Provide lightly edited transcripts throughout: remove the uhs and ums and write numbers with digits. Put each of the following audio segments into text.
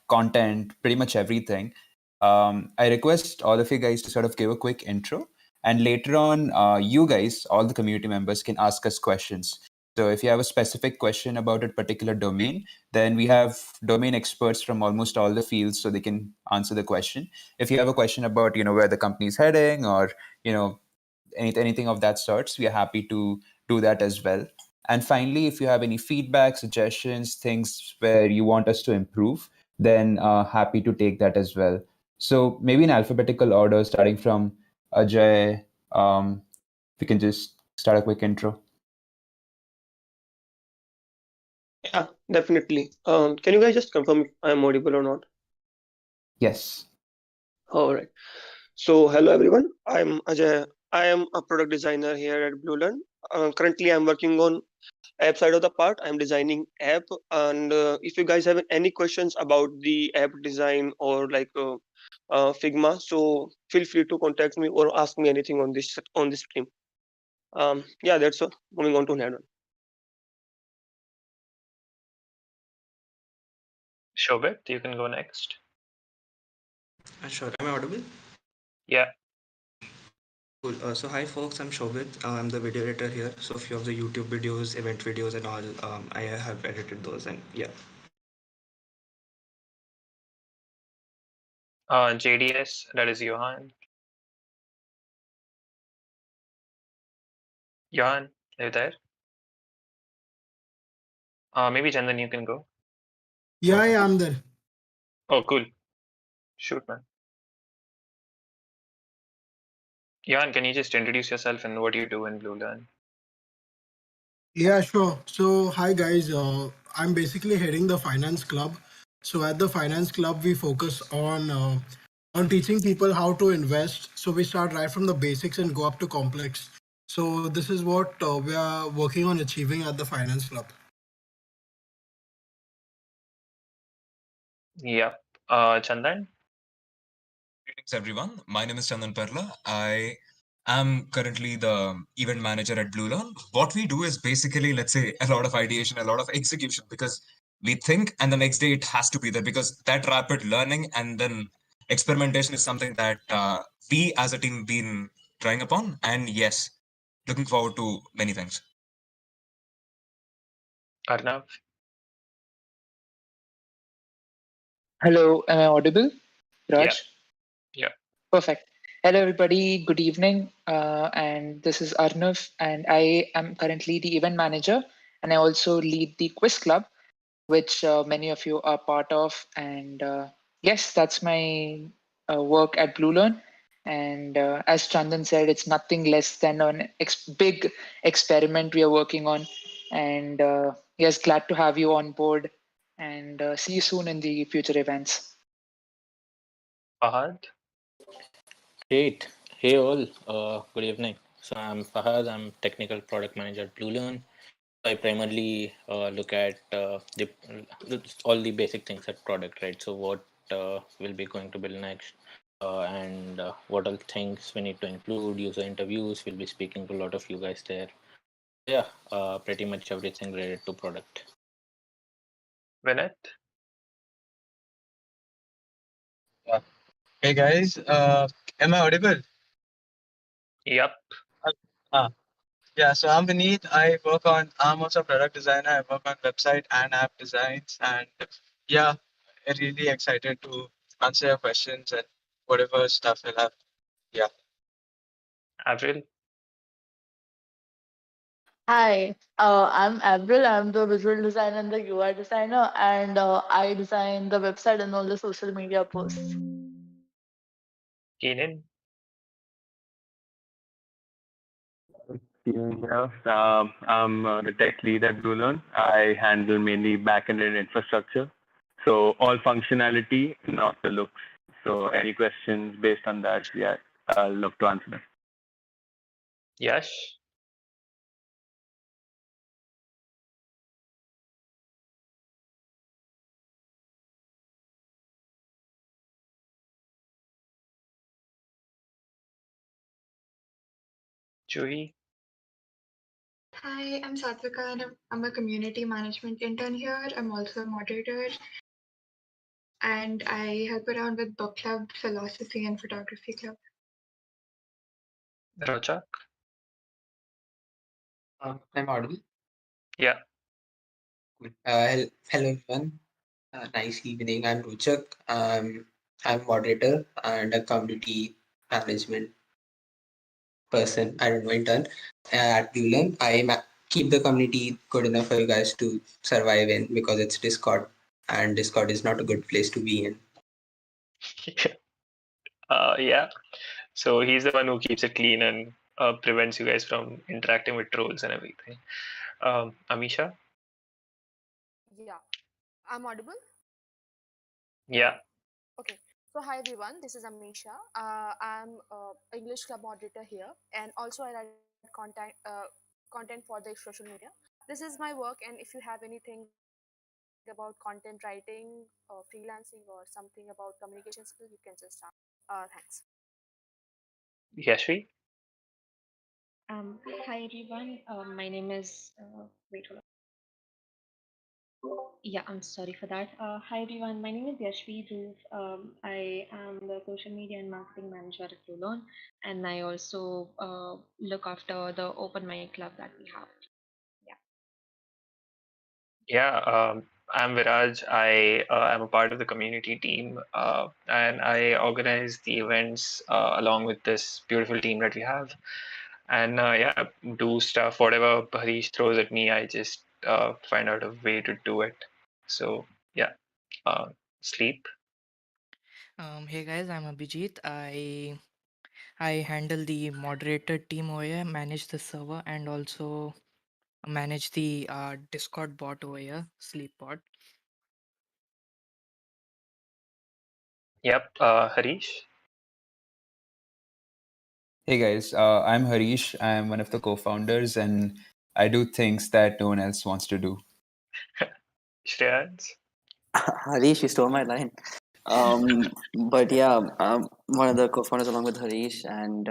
content, pretty much everything. I request all of you guys to sort of give a quick intro, and later on, you guys, all the community members, can ask us questions. So if you have a specific question about a particular domain, then we have domain experts from almost all the fields, so they can answer the question. If you have a question about, where the company is heading, or anything of that sorts, we are happy to do that as well. And finally, if you have any feedback, suggestions, things where you want us to improve, then happy to take that as well. So maybe in alphabetical order, starting from Ajay, we can just start a quick intro. Yeah, definitely. Can you guys just confirm if I'm audible or not? Yes. All right. So, hello everyone. I'm Ajay. I am a product designer here at BlueLearn. Currently, I'm working on app side of the part. I'm designing app, and if you guys have any questions about the app design or like Figma, so feel free to contact me or ask me anything on this stream. Yeah, that's all. Moving on to Nadon. Shobit, you can go next. Sure. Am I audible? Yeah. Cool. So hi folks, I'm Shobit. I'm the video editor here. So a few of the YouTube videos, event videos and all, I have edited those, and yeah. JDS, that is Johan. Johan, are you there? Maybe Chandan, you can go. Yeah, I'm there. Oh, cool. Shoot, man. Johan, can you just introduce yourself and what you do in BlueLearn? Yeah, sure. So, hi guys. I'm basically heading the finance club. So, at the finance club, we focus on teaching people how to invest. So, we start right from the basics and go up to complex. So, this is what we are working on achieving at the finance club. Yep. Chandan? Greetings, everyone. My name is Chandan Perla. I am currently the event manager at BlueLearn. What we do is basically, let's say, a lot of ideation, a lot of execution, because we think and the next day it has to be there, because that rapid learning and then experimentation is something that we as a team been trying upon. And yes, looking forward to many things. Arnav? Hello, am I audible? Raj? Yeah. Yeah. Perfect. Hello, everybody. Good evening. And this is Arnav, and I am currently the event manager, and I also lead the quiz club, which many of you are part of. And yes, that's my work at BlueLearn. And as Chandan said, it's nothing less than an big experiment we are working on. And yes, glad to have you on board, and see you soon in the future events. Fahad? Great. Hey all, good evening. So I'm Fahad, I'm technical product manager at BlueLearn. I primarily look at all the basic things at product, right? So what we'll be going to build next, and what all things we need to include, user interviews, we'll be speaking to a lot of you guys there. Yeah, pretty much everything related to product. Vinit? Hey guys, am I audible? Yep. Yeah, so I'm Vineet. I'm also a product designer. I work on website and app designs. And yeah, I'm really excited to answer your questions and whatever stuff you'll have. Yeah. Avril? Hi, I'm Avril. I'm the visual designer and the UI designer, and I design the website and all the social media posts. Keenan? Steven here. I'm the tech lead at BlueLearn. I handle mainly backend and infrastructure. So all functionality, not the looks. So any questions based on that, yeah, I'll love to answer them. Yash? Juhi? Hi, I'm Satvika and I'm a community management intern here. I'm also a moderator. and I help around with book club, philosophy, and photography club. Rochak? I'm audible. Yeah. Hello everyone. Nice evening. I'm Ruchak. I'm moderator and a community management person. I don't know intern at BlueLearn. Keep the community good enough for you guys to survive in because it's Discord, and Discord is not a good place to be in. Yeah. So he's the one who keeps it clean and prevents you guys from interacting with trolls and everything. Amisha? Yeah, I'm audible. Yeah. Okay. So hi everyone, this is Amisha. I'm English club moderator here, and also I write content for the social media. This is my work, and if you have anything about content writing, freelancing, or something about communication skills, you can just ask. Thanks. Yashvi? Hi everyone. My name is wait, hold on. Yeah, I'm sorry for that. Hi everyone. My name is Yashvi Dhruv. I am the social media and marketing manager at BlueLearn, and I also look after the open mic club that we have. Yeah. Yeah, I'm Viraj. I am a part of the community team, and I organize the events along with this beautiful team that we have. And yeah, do stuff whatever Harish throws at me. I just find out a way to do it. So yeah, uh, sleep. Hey guys, I'm Abhijit. I handle the moderator team over here, manage the server, and also manage the Discord bot over here, Sleep bot. Yep, Harish. Hey guys, I'm Harish. I'm one of the co-founders, and I do things that no one else wants to do. Shreyans. Harish, you stole my line. But yeah, I'm one of the co-founders along with Harish, and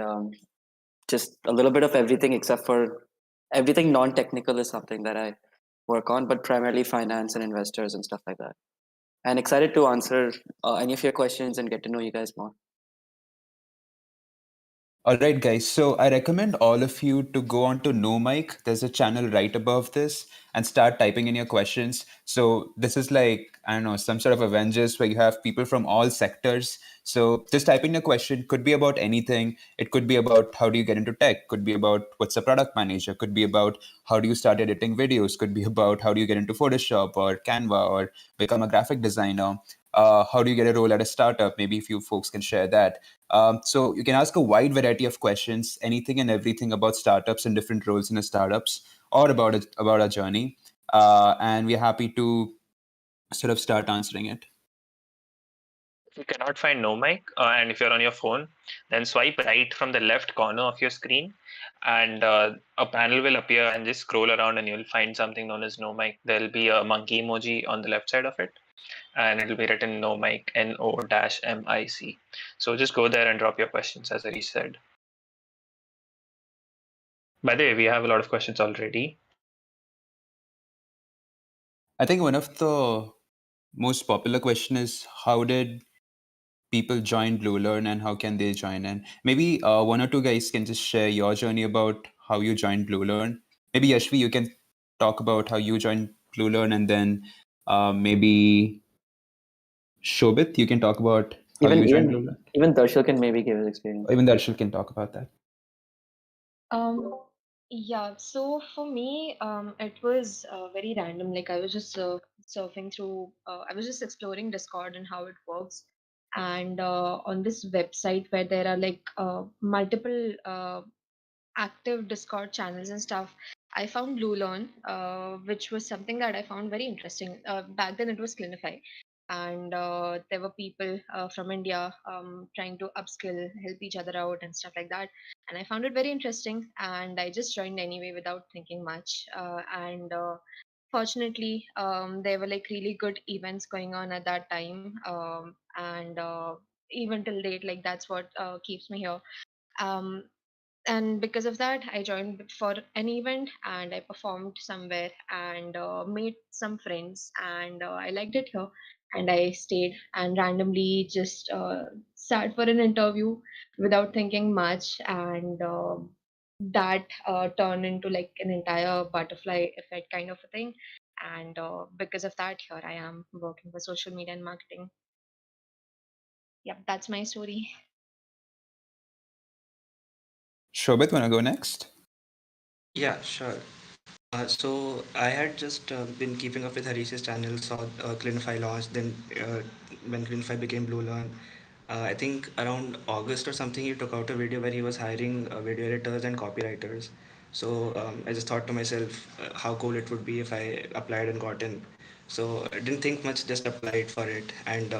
just a little bit of everything except for everything non-technical is something that I work on, but primarily finance and investors and stuff like that. And excited to answer any of your questions and get to know you guys more. All right, guys. So I recommend all of you to go on to No Mic. There's a channel right above this and start typing in your questions. So this is like, I don't know, some sort of Avengers where you have people from all sectors. So just type in your question. Could be about anything. It could be about how do you get into tech. Could be about what's a product manager. Could be about how do you start editing videos. Could be about how do you get into Photoshop or Canva or become a graphic designer. How do you get a role at a startup? Maybe if you folks can share that. So you can ask a wide variety of questions, anything and everything about startups and different roles in the startups, or about our journey, and we're happy to sort of start answering it. If you cannot find No Mic, and if you're on your phone, then swipe right from the left corner of your screen, and a panel will appear, and just scroll around, and you'll find something known as No Mic. There'll be a monkey emoji on the left side of it, and it'll be written No Mic, NO-MIC. So just go there and drop your questions, as Harish said. By the way, we have a lot of questions already. I think one of the most popular question is how did people join BlueLearn and how can they join in? Maybe one or two guys can just share your journey about how you joined BlueLearn. Maybe Yashvi, you can talk about how you joined BlueLearn, and then maybe Shobit, you can talk about how Even you joined even BlueLearn. even Darshil can maybe give his experience. Even Darshil can talk about that. Um, yeah, so for me, it was very random. Like I was just surfing through, I was just exploring Discord and how it works. And on this website where there are like multiple active Discord channels and stuff, I found BlueLearn, which was something that I found very interesting. Back then, it was Clinify, and there were people from India trying to upskill, help each other out, and stuff like that. And I found it very interesting, and I just joined anyway without thinking much. And fortunately, there were like really good events going on at that time, and even till date, like that's what keeps me here. Um, and because of that, I joined for an event and I performed somewhere and made some friends, and I liked it here. and I stayed and randomly just sat for an interview without thinking much, and that turned into like an entire butterfly effect kind of a thing. And because of that, here I am working for social media and marketing. Yep, that's my story. Shobit, wanna go next? Yeah, sure. So I had just been keeping up with Harish's channel, saw QnA launch, then when QnA became BlueLearn, I think around August or something, he took out a video where he was hiring video editors and copywriters. So I just thought to myself how cool it would be if I applied and got in. So I didn't think much, just applied for it and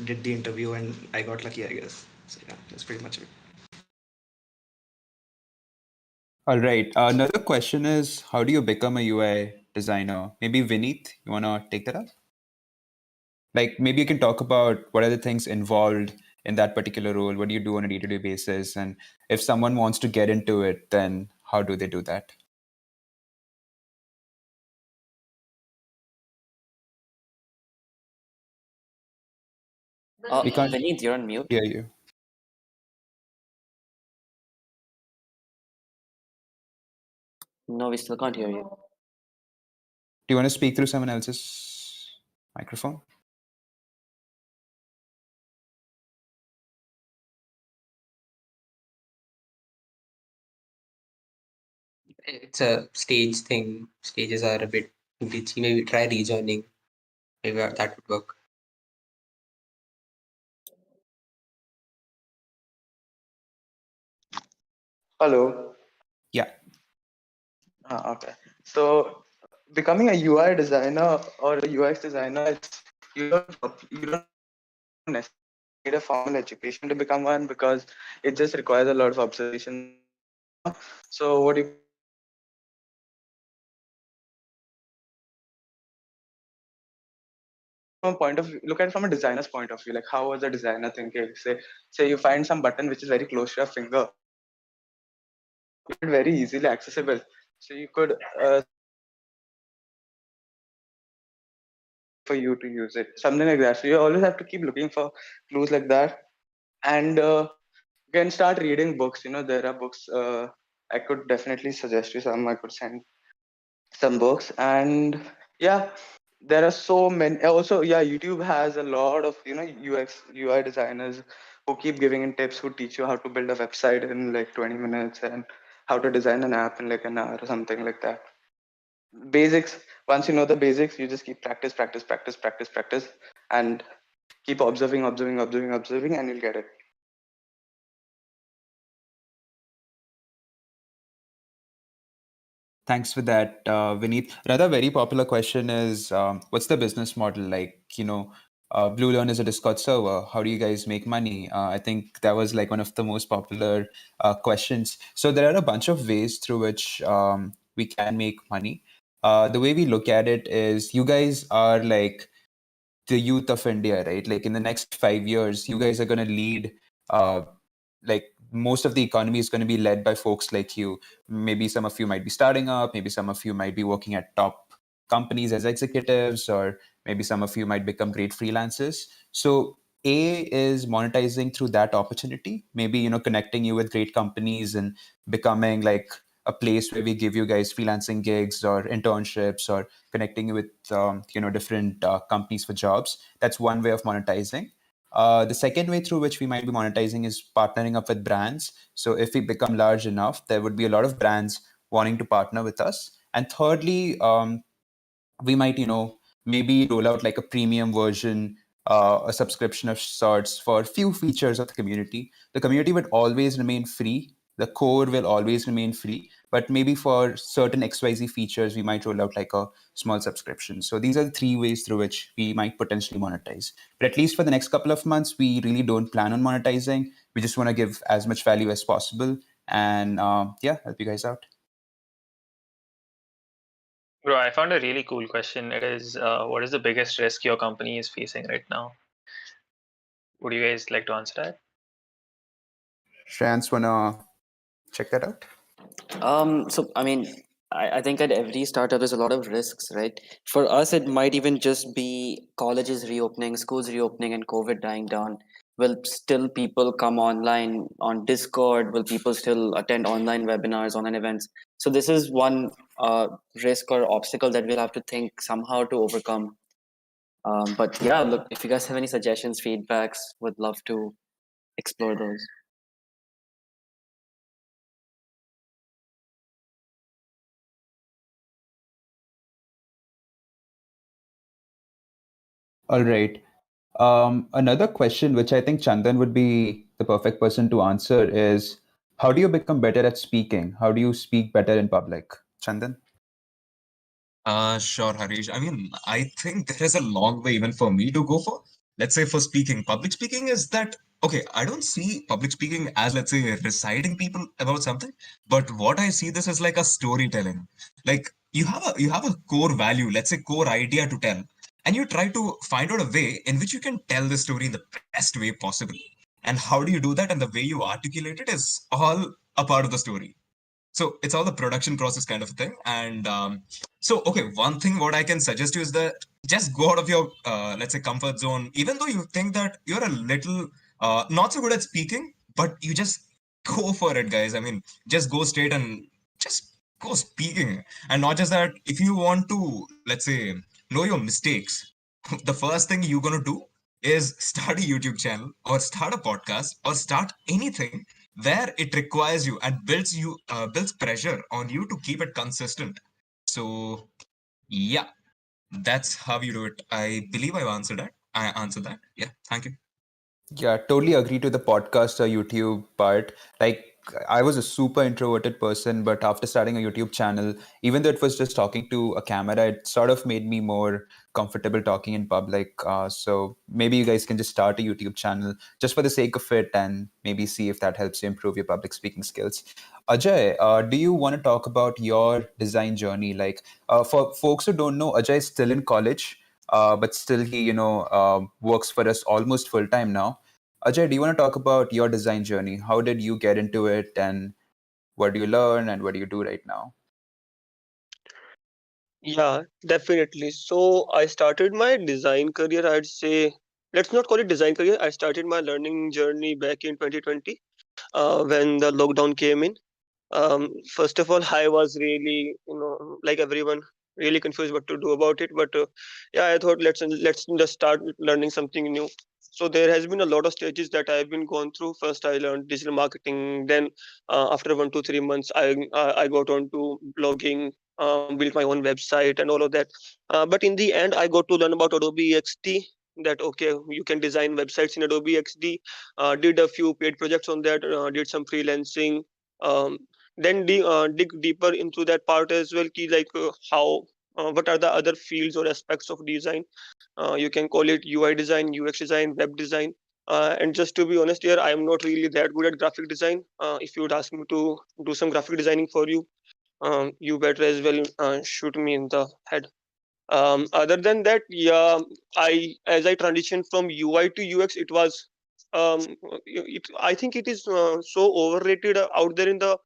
did the interview, and I got lucky, I guess. So yeah, that's pretty much it. All right. Another question is, how do you become a UI designer? Maybe Vineet, you wanna take that up? Like maybe you can talk about what are the things involved in that particular role. What do you do on a day-to-day basis? And if someone wants to get into it, then how do they do that? We can't Vineet, you're on mute. hear you. No, we still can't hear you. Do you want to speak through someone else's microphone? It's a stage thing. Stages are a bit glitchy. Maybe try rejoining. Maybe that would work. Hello. Yeah. Okay. So becoming a UI designer or a UX designer, you don't necessarily need a formal education to become one, because it just requires a lot of observation. So what you from a point of view, look at it from a designer's point of view. Like, how was the designer thinking? Say you find some button which is very close to your finger, very easily accessible. So you could for you to use it, something like that. So you always have to keep looking for clues like that, and you can start reading books. There are books. I could definitely suggest you some. I could send some books, and yeah, there are so many. Also, yeah, YouTube has a lot of UX UI designers who keep giving in tips, who teach you how to build a website in like 20 minutes and how to design an app in like an hour or something like that. Basics. Once you know the basics, you just keep practice, and keep observing, and you'll get it. Thanks for that, Vineet. Another very popular question is, what's the business model like? BlueLearn is a Discord server. How do you guys make money? I think that was like one of the most popular questions. So there are a bunch of ways through which we can make money. The way we look at it is, you guys are like the youth of India, right? Like in the next 5 years, you guys are going to lead. Like most of the economy is going to be led by folks like you. Maybe some of you might be starting up. Maybe some of you might be working at top companies as executives, or maybe some of you might become great freelancers. So A is monetizing through that opportunity. Maybe connecting you with great companies and becoming like a place where we give you guys freelancing gigs or internships, or connecting you with different companies for jobs. That's one way of monetizing. The second way through which we might be monetizing is partnering up with brands. So if we become large enough, there would be a lot of brands wanting to partner with us. And thirdly, we might maybe roll out like a premium version, a subscription of sorts for a few features of the community would always remain free, the core will always remain free, but maybe for certain xyz features we might roll out like a small subscription. So these are the three ways through which we might potentially monetize, but at least for the next couple of months we really don't plan on monetizing. We just want to give as much value as possible, and yeah, help you guys out. Bro, I found a really cool question. It is, what is the biggest risk your company is facing right now? Would you guys like to answer that? Shreyans, wanna check that out? So I mean, I think at every startup there's a lot of risks, right? For us, it might even just be colleges reopening, schools reopening, and COVID dying down. Will still people come online on Discord? Will people still attend online webinars, online events? So this is one risk or obstacle that we'll have to think somehow to overcome. But yeah, look, if you guys have any suggestions, feedbacks, would love to explore those. All right. Another question, which I think Chandan would be the perfect person to answer, is how do you become better at speaking? How do you speak better in public? Chandan? Sure, Harish. I mean, I think there is a long way even for me to go for. Let's say for speaking. Public speaking is that, okay, I don't see public speaking as, let's say, reciting people about something, but what I see this is like a storytelling. Like you have a core value, let's say core idea to tell, and you try to find out a way in which you can tell the story in the best way possible. And how do you do that? And the way you articulate it is all a part of the story. So it's all the production process kind of thing. And so, okay, one thing what I can suggest you is that just go out of your, let's say, comfort zone. Even though you think that you're a little not so good at speaking, but you just go for it, guys. I mean, just go straight and just go speaking. And not just that, if you want to, let's say, know your mistakes, the first thing you're going to do is start a YouTube channel or start a podcast or start anything where it requires you and builds pressure on you to keep it consistent. So yeah, that's how you do it. I believe I answered that. Yeah, thank you. Yeah, totally agree to the podcast or YouTube part. Like, I was a super introverted person, but after starting a YouTube channel, even though it was just talking to a camera, it sort of made me more comfortable talking in public. So maybe you guys can just start a YouTube channel just for the sake of it and maybe see if that helps you improve your public speaking skills. Ajay, do you want to talk about your design journey? Like, for folks who don't know, Ajay is still in college, but still he, works for us almost full time now. Ajay, do you want to talk about your design journey? How did you get into it, and what do you learn, and what do you do right now? Yeah, definitely. So I started my design career, I'd say, let's not call it design career. I started my learning journey back in 2020 when the lockdown came in. First of all, I was really, like everyone, really confused what to do about it. But yeah, I thought let's just start learning something new. So there has been a lot of stages that I've been gone through. First, I learned digital marketing. Then, after 1 to 3 months, I got on to blogging, built my own website, and all of that. But in the end, I got to learn about Adobe XD. That okay, you can design websites in Adobe XD. Did a few paid projects on that. Did some freelancing. Um, then dig deeper into that part as well, key like how what are the other fields or aspects of design. You can call it UI design, UX design, web design. And just to be honest here, I am not really that good at graphic design. If you would ask me to do some graphic designing for you, you better as well shoot me in the head. Other than that, yeah, as I transitioned from UI to UX, it was I think it is so overrated out there in the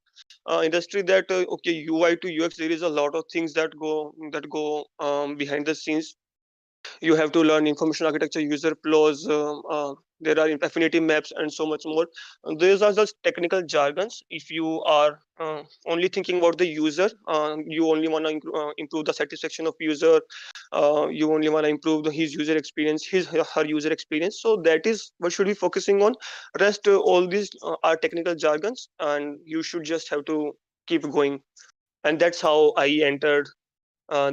industry that okay, UI to UX, there is a lot of things that go behind the scenes. You have to learn information architecture, user flows. There are affinity maps and so much more. These are just technical jargons. If you are only thinking about the user, you only want to improve the satisfaction of user. You only want to improve his user experience, her user experience. So that is what should be focusing on. Rest all these are technical jargons, and you should just have to keep going. And that's how I entered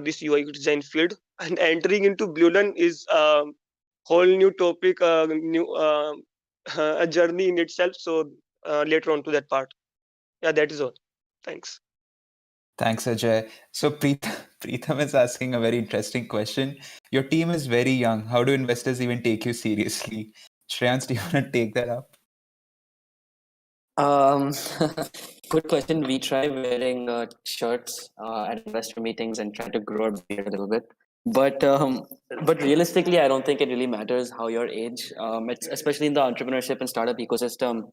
this UI design field. And entering into BlueLearn is a whole new topic, new a journey in itself. So later on to that part. Yeah, that is all. Thanks. Thanks, Ajay. So Preetham is asking a very interesting question. Your team is very young. How do investors even take you seriously? Shreyans, do you want to take that up? Um, Good question. We try wearing shirts at investor meetings and try to grow our beard a little bit. But realistically, I don't think it really matters how your age. It's especially in the entrepreneurship and startup ecosystem.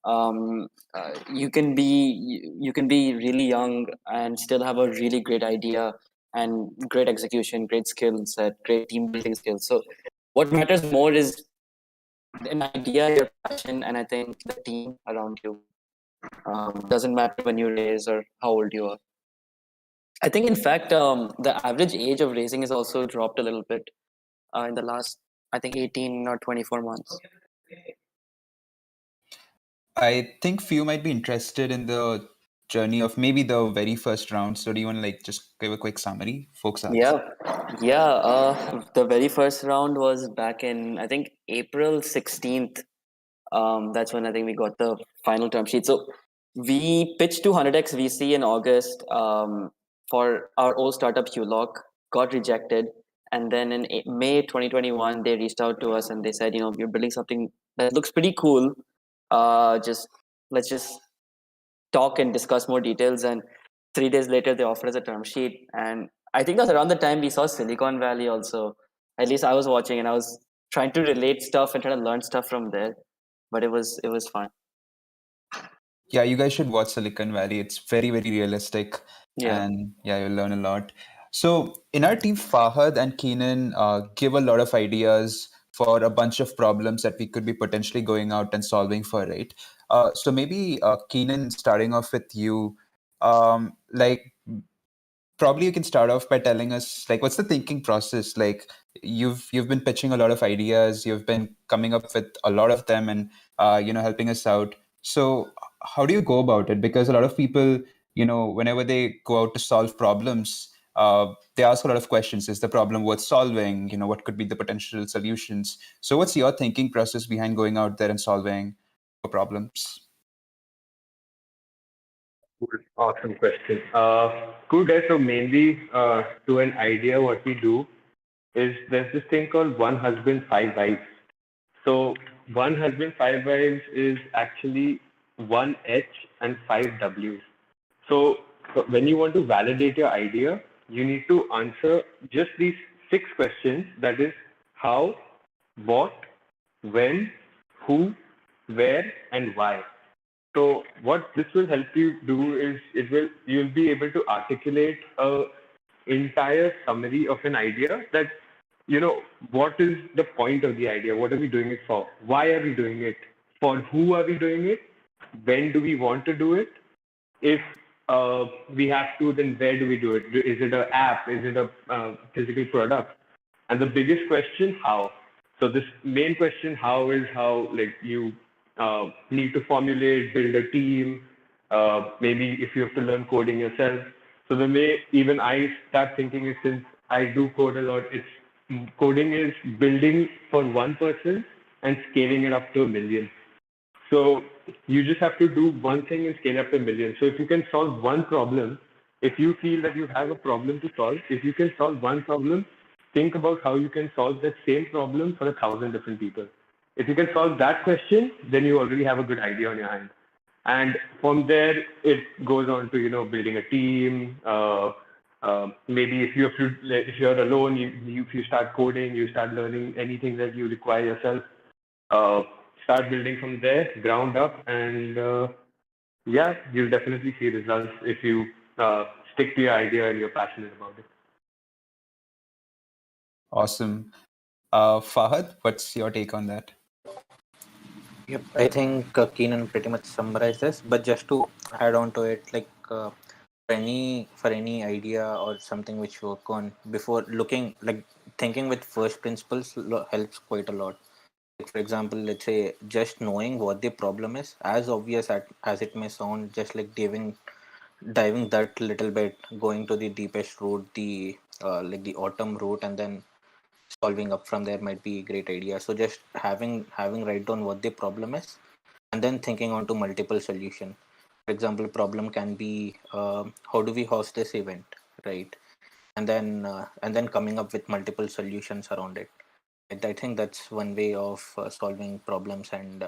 you can be really young and still have a really great idea and great execution, great skill set, great team building skills. So what matters more is an idea, your passion, and I think the team around you. Doesn't matter when you raise or how old you are. I think, in fact, the average age of raising has also dropped a little bit in the last, I think, 18 or 24 months. I think few might be interested in the journey of maybe the very first round. So do you want to like just give a quick summary, folks? Yeah, yeah. The very first round was back in, I think, April 16th. That's when I think we got the final term sheet. So we pitched to 100x VC in August for our old startup Hulock, got rejected. And then in May 2021, they reached out to us and they said, you're building something that looks pretty cool. Just let's just talk and discuss more details. And 3 days later, they offered us a term sheet. And I think that was around the time we saw Silicon Valley also. At least I was watching and I was trying to relate stuff and trying to learn stuff from there. But it was fun. Yeah, you guys should watch Silicon Valley. It's very, very realistic. Yeah. And yeah, you'll learn a lot. So in our team, Fahad and Keenan give a lot of ideas for a bunch of problems that we could be potentially going out and solving for, right? So maybe Keenan, starting off with you, like probably you can start off by telling us like what's the thinking process like. You've been pitching a lot of ideas, you've been coming up with a lot of them, and helping us out. So how do you go about it? Because a lot of people, whenever they go out to solve problems, they ask a lot of questions. Is the problem worth solving? What could be the potential solutions? So what's your thinking process behind going out there and solving problems? Cool. Awesome question. Cool, guys. So mainly to an idea, what we do is there's this thing called one husband, five wives. So one husband, five wives is actually one H and five Ws. So when you want to validate your idea, you need to answer just these six questions. That is how, what, when, who, where, and why. So what this will help you do is you'll be able to articulate a entire summary of an idea that what is the point of the idea, what are we doing it for, why are we doing it, for who are we doing it, when do we want to do it, if we have to, then where do we do it, is it an app, is it a physical product, and the biggest question, how. So this main question, how, is how like you need to formulate, build a team, maybe if you have to learn coding yourself. So the way even I start thinking is, since I do code a lot, coding is building for one person and scaling it up to a million. So you just have to do one thing and scale up to a million. So if you can solve one problem, if you feel that you have a problem to solve, if you can solve one problem, think about how you can solve that same problem for 1,000 different people. If you can solve that question, then you already have a good idea on your hand. And from there, it goes on to building a team. Maybe if you're alone, if you start coding, you start learning anything that you require yourself. Start building from there, ground up, and yeah, you'll definitely see results if you stick to your idea and you're passionate about it. Awesome. Fahad, what's your take on that? Yep, I think Keenan pretty much summarized this, but just to add on to it, like for any idea or something which you work on, before looking, like thinking with first principles helps quite a lot. Like for example, let's say just knowing what the problem is, as obvious as it may sound, just like diving that little bit, going to the deepest route, the like the autumn route, and then solving up from there might be a great idea. So just having write down what the problem is, and then thinking on to multiple solution. For example, problem can be how do we host this event, right? And then coming up with multiple solutions around it. And I think that's one way of solving problems, and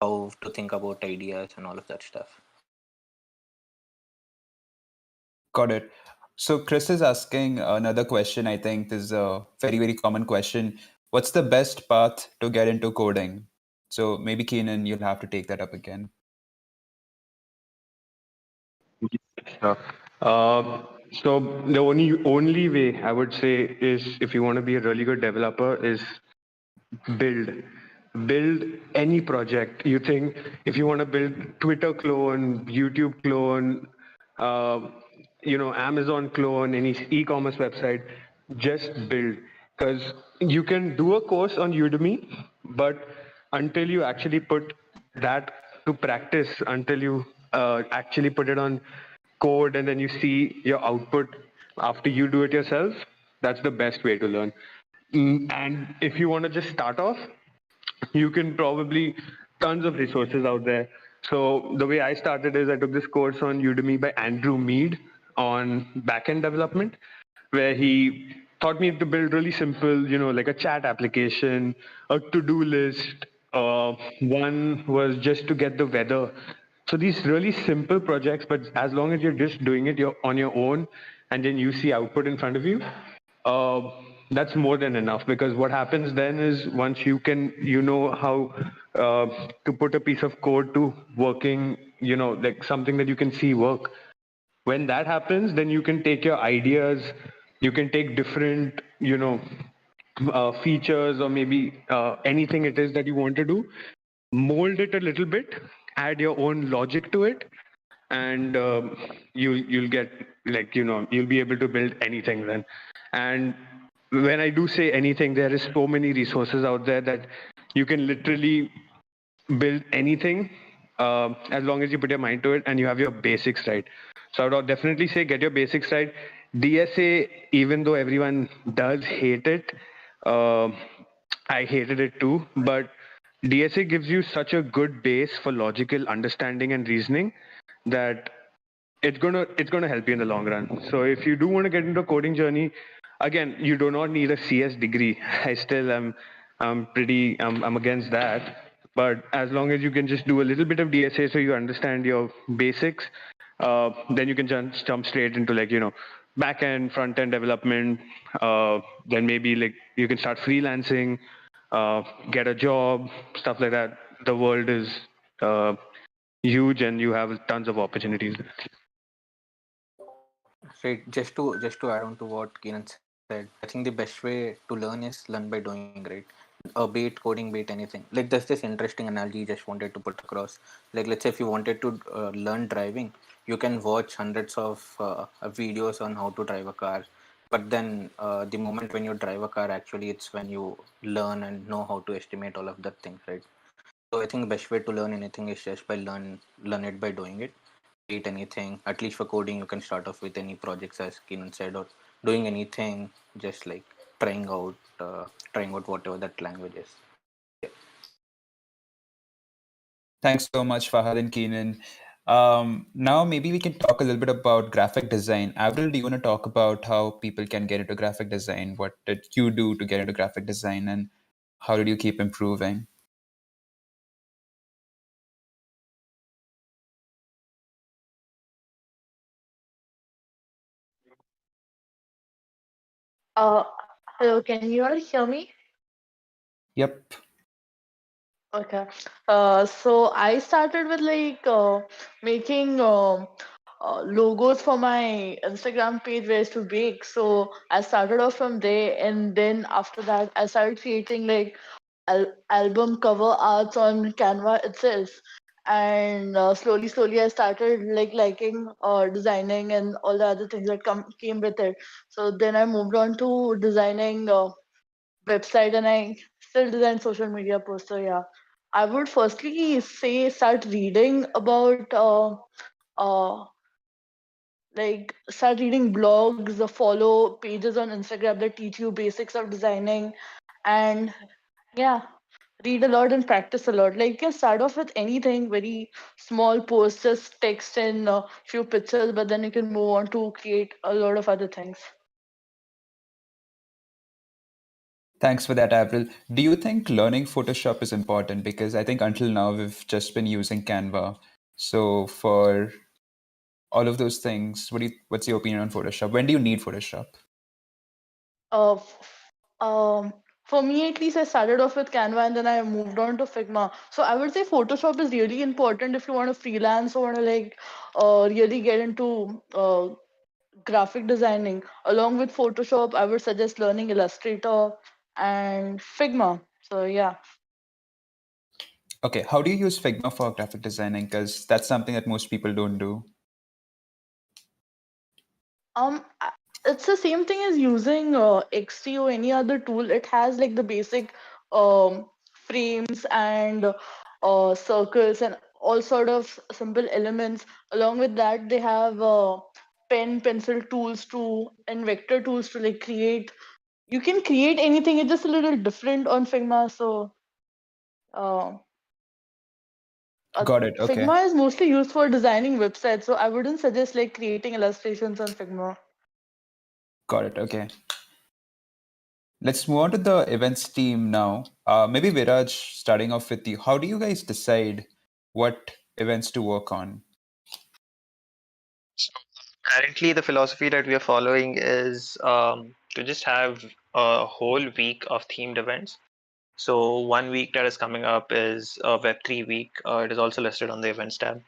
how to think about ideas and all of that stuff. Got it. So Chris is asking another question. I think this is a very, very common question. What's the best path to get into coding? So maybe Keenan, you'll have to take that up again. Sure. So the only way I would say is, if you want to be a really good developer, is build build any project you think. If you want to build Twitter clone, YouTube clone, uh, Amazon clone, any e-commerce website, just build. Because you can do a course on Udemy, but until you actually put that to practice, until you actually put it on code and then you see your output after you do it yourself, that's the best way to learn. And if you want to just start off, you can probably tons of resources out there. So the way I started is I took this course on Udemy by Andrew Mead on backend development, where he taught me to build really simple, like a chat application, a to-do list. One was just to get the weather. So these really simple projects, but as long as you're just doing it you're on your own, and then you see output in front of you, uh, that's more than enough. Because what happens then is, once you know how to put a piece of code to working, like something that you can see work. When that happens, then you can take your ideas, you can take different, features, or maybe anything it is that you want to do, mold it a little bit, add your own logic to it, and you'll get, like, you'll be able to build anything then. And when I do say anything, there is so many resources out there that you can literally build anything, as long as you put your mind to it and you have your basics right. So I would definitely say get your basics right. DSA, even though everyone does hate it, uh, I hated it too, but DSA gives you such a good base for logical understanding and reasoning that it's gonna help you in the long run. So if you do want to get into a coding journey, again, you do not need a CS degree. I still am I'm against that. But as long as you can just do a little bit of DSA, so you understand your basics, then you can jump straight into, like, back end, front end development. Then maybe, like, you can start freelancing, get a job, stuff like that. The world is uh, huge, and you have tons of opportunities. Right. Just to add on to what Keenan said, I think the best way to learn is learn by doing, right? Be it coding, be it anything. Like, there's this interesting analogy just wanted to put across. Like, let's say if you wanted to learn driving, you can watch hundreds of videos on how to drive a car. But then the moment when you drive a car, actually, it's when you learn and know how to estimate all of that things, right? So I think the best way to learn anything is just by learn it by doing it. Be it anything. At least for coding, you can start off with any projects, as Keenan said, or doing anything, just like trying out whatever that language is. Thanks so much, Fahad and Keenan. Now maybe we can talk a little bit about graphic design. Avril, do you want to talk about how people can get into graphic design? What did you do to get into graphic design, and how did you keep improving? Uh, Hello, can you all hear me? Yep. Okay. So I started with making logos for my Instagram page where I used to bake. So I started off from there, and then after that, I started creating like album cover arts on Canva itself. And slowly, I started like liking designing and all the other things that came with it. So then I moved on to designing website, and I still design social media posts. So yeah, I would firstly say start reading about uh, start reading blogs, follow pages on Instagram that teach you basics of designing, and yeah, read a lot and practice a lot. Like, you can start off with anything very small posts, just text and a few pictures, but then you can move on to create a lot of other things. Thanks for that, Avril. Do you think learning Photoshop is important? Because I think until now we've just been using Canva. So for all of those things, what's your opinion on Photoshop? When do you need Photoshop? Uh, f- um, for me at least, I started off with Canva and then I moved on to Figma. So I would say Photoshop is really important if you want to freelance or want to like really get into graphic designing. Along with Photoshop, I would suggest learning Illustrator and Figma. So yeah. Okay, how do you use Figma for graphic designing? Because that's something that most people don't do. It's the same thing as using XT or any other tool. It has like the basic frames and circles and all sort of simple elements. Along with that, they have pen, pencil tools to and vector tools to like create. You can create anything. It's just a little different on Figma. So uh, Got it. Okay. Figma is mostly used for designing websites. So I wouldn't suggest like creating illustrations on Figma. Got it. Okay. Let's move on to the events team now. Maybe Viraj, starting off with you. How do you guys decide what events to work on? Currently, the philosophy that we are following is to just have a whole week of themed events. So one week that is coming up is Web3 week. It is also listed on the events tab.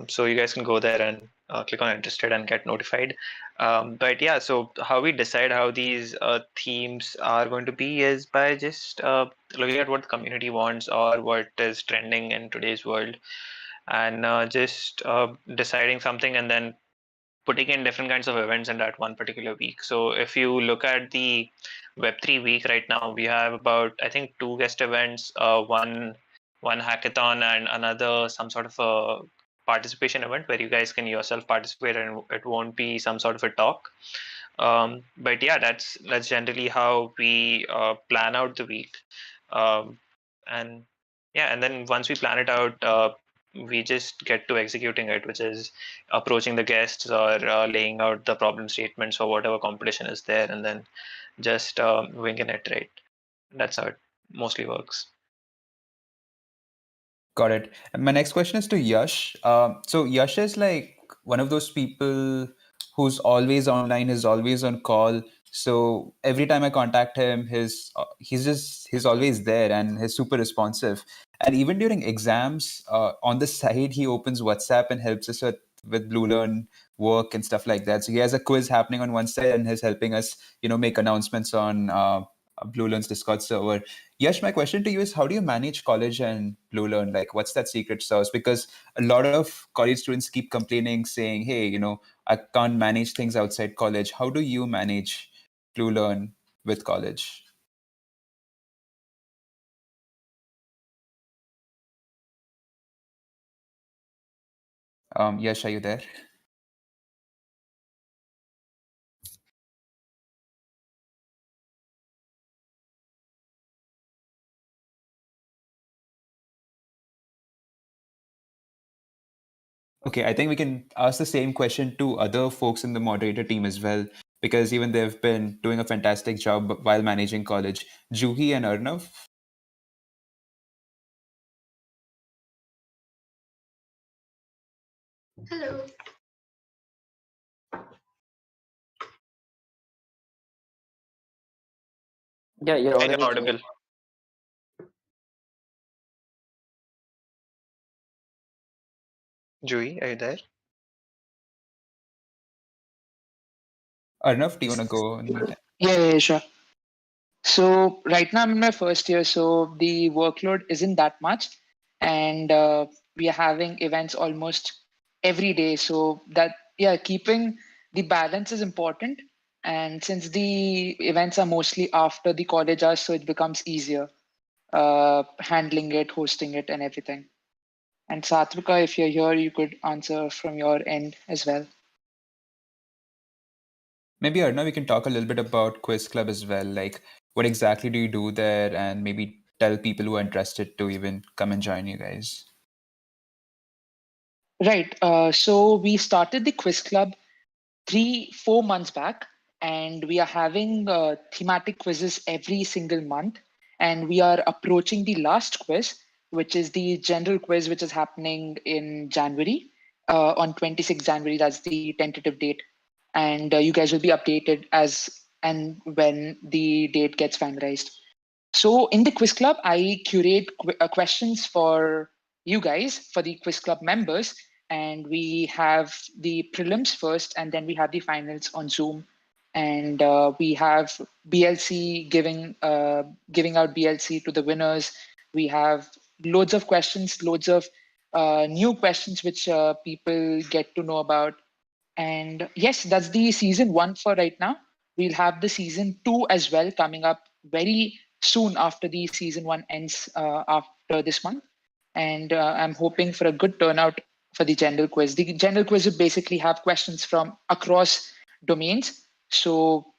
So you guys can go there and click on interested and get notified. But yeah, so how we decide how these themes are going to be is by just looking at what the community wants or what is trending in today's world, and just deciding something and then putting in different kinds of events in that one particular week. So if you look at the Web3 week right now, we have about, I think, two guest events, one hackathon and another some sort of a participation event where you guys can yourself participate and it won't be some sort of a talk. But yeah, that's generally how we plan out the week. And yeah, and then once we plan it out, we just get to executing it, which is approaching the guests or laying out the problem statements for whatever competition is there, and then just winging it, right? That's how it mostly works. Got it. And my next question is to Yash. So Yash is like one of those people who's always online, is always on call. So every time I contact him, he's always there and he's super responsive. And even during exams, on the side, he opens WhatsApp and helps us with BlueLearn work and stuff like that. So he has a quiz happening on one side and he's helping us, make announcements on BlueLearn's Discord server. Yash, my question to you is, how do you manage college and BlueLearn? Like, what's that secret sauce? Because a lot of college students keep complaining, saying, hey, I can't manage things outside college. How do you manage BlueLearn with college? Yash, are you there? Okay, I think we can ask the same question to other folks in the moderator team as well, because even they've been doing a fantastic job while managing college. Juhi and Arnav. Hello. Yeah, you're And you're audible, Juhi. audible. Jui, are you there? Arnav, do you want to go in the meantime? Yeah, sure. So right now I'm in my first year, so the workload isn't that much, and we are having events almost every day. So that, yeah, keeping the balance is important. And since the events are mostly after the college hours, so it becomes easier handling it, hosting it, and everything. And Satvika, if you're here, you could answer from your end as well. Maybe Arnav, we can talk a little bit about Quiz Club as well. Like, what exactly do you do there? And maybe tell people who are interested to even come and join you guys. Right. So we started the quiz club 3-4 months back, and we are having thematic quizzes every single month. And we are approaching the last quiz, which is the general quiz, which is happening in January, on 26th January. That's the tentative date. And you guys will be updated as and when the date gets finalized. So in the quiz club, I curate questions for you guys, for the quiz club members, and we have the prelims first, and then we have the finals on Zoom, and we have BLC giving out BLC to the winners. We have loads of questions, loads of new questions which people get to know about. And yes, that's the season 1 for right now. We'll have the season 2 as well coming up very soon after the season 1 ends after this month. And I'm hoping for a good turnout for the general quiz. The general quiz will basically have questions from across domains. So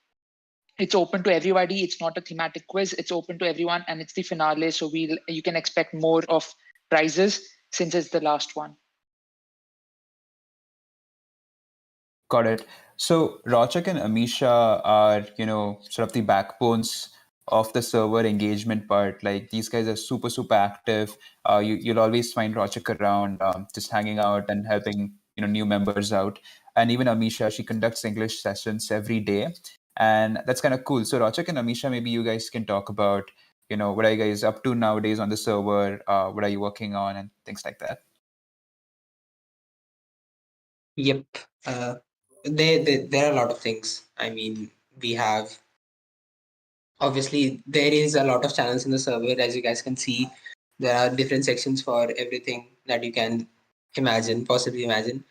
it's open to everybody. It's not a thematic quiz. It's open to everyone, and it's the finale. So you can expect more of prizes since it's the last one. Got it. So Rochak and Amisha are, sort of the backbones of the server engagement part. Like these guys are super, super active. You'll always find Rochak around, just hanging out and helping, new members out. And even Amisha, she conducts English sessions every day. And that's kind of cool. So Rochak and Amisha, maybe you guys can talk about, what are you guys up to nowadays on the server? What are you working on and things like that? Yep. Uh, there are a lot of things. I mean, we have obviously there is a lot of channels in the server. As you guys can see, there are different sections for everything that you can possibly imagine.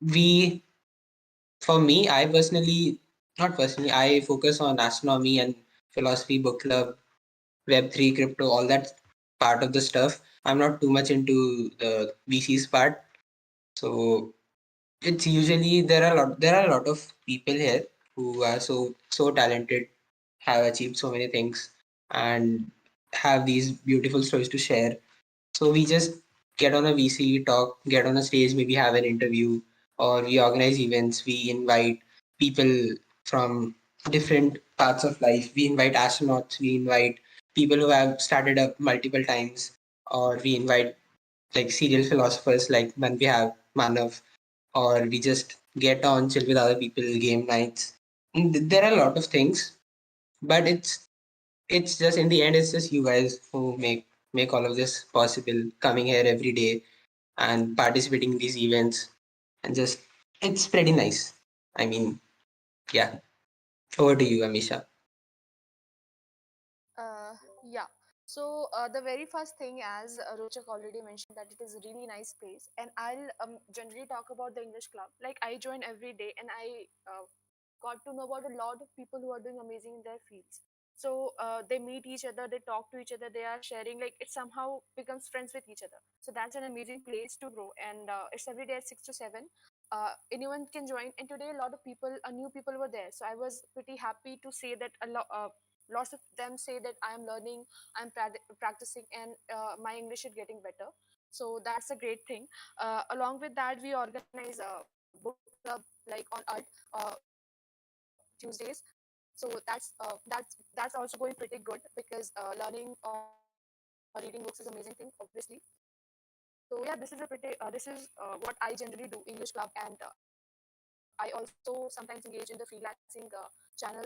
We, for me, I personally, not personally, I focus on astronomy and philosophy, book club, Web3, crypto, all that part of the stuff. I'm not too much into the VCs part. So it's usually there are a lot of people here who are so talented, have achieved so many things, and have these beautiful stories to share. So we just get on a VC, talk, get on a stage, maybe have an interview, or we organize events. We invite people from different parts of life. We invite astronauts, we invite people who have started up multiple times, or we invite like serial philosophers like when we have Manav, or we just get on, chill with other people, game nights. There are a lot of things, but it's just in the end, it's just you guys who make all of this possible, coming here every day and participating in these events, and just it's pretty nice. I mean, yeah. Over to you, Amisha. Yeah. So the very first thing, as Rochak already mentioned, that it is a really nice place, and I'll generally talk about the English club. Like I join every day, and I got to know about a lot of people who are doing amazing in their fields. So they meet each other, they talk to each other, they are sharing. Like it somehow becomes friends with each other. So that's an amazing place to grow, and it's every day at 6 to 7. Anyone can join, and today a lot of people, new people were there. So I was pretty happy to say that a lot. Lots of them say that I am learning, I'm practicing, and my English is getting better. So that's a great thing. Along with that, we organize a book club like on art Tuesdays. So that's also going pretty good because learning or reading books is amazing thing, obviously. So yeah, this is a pretty this is what I generally do, English club, and I also sometimes engage in the freelancing channel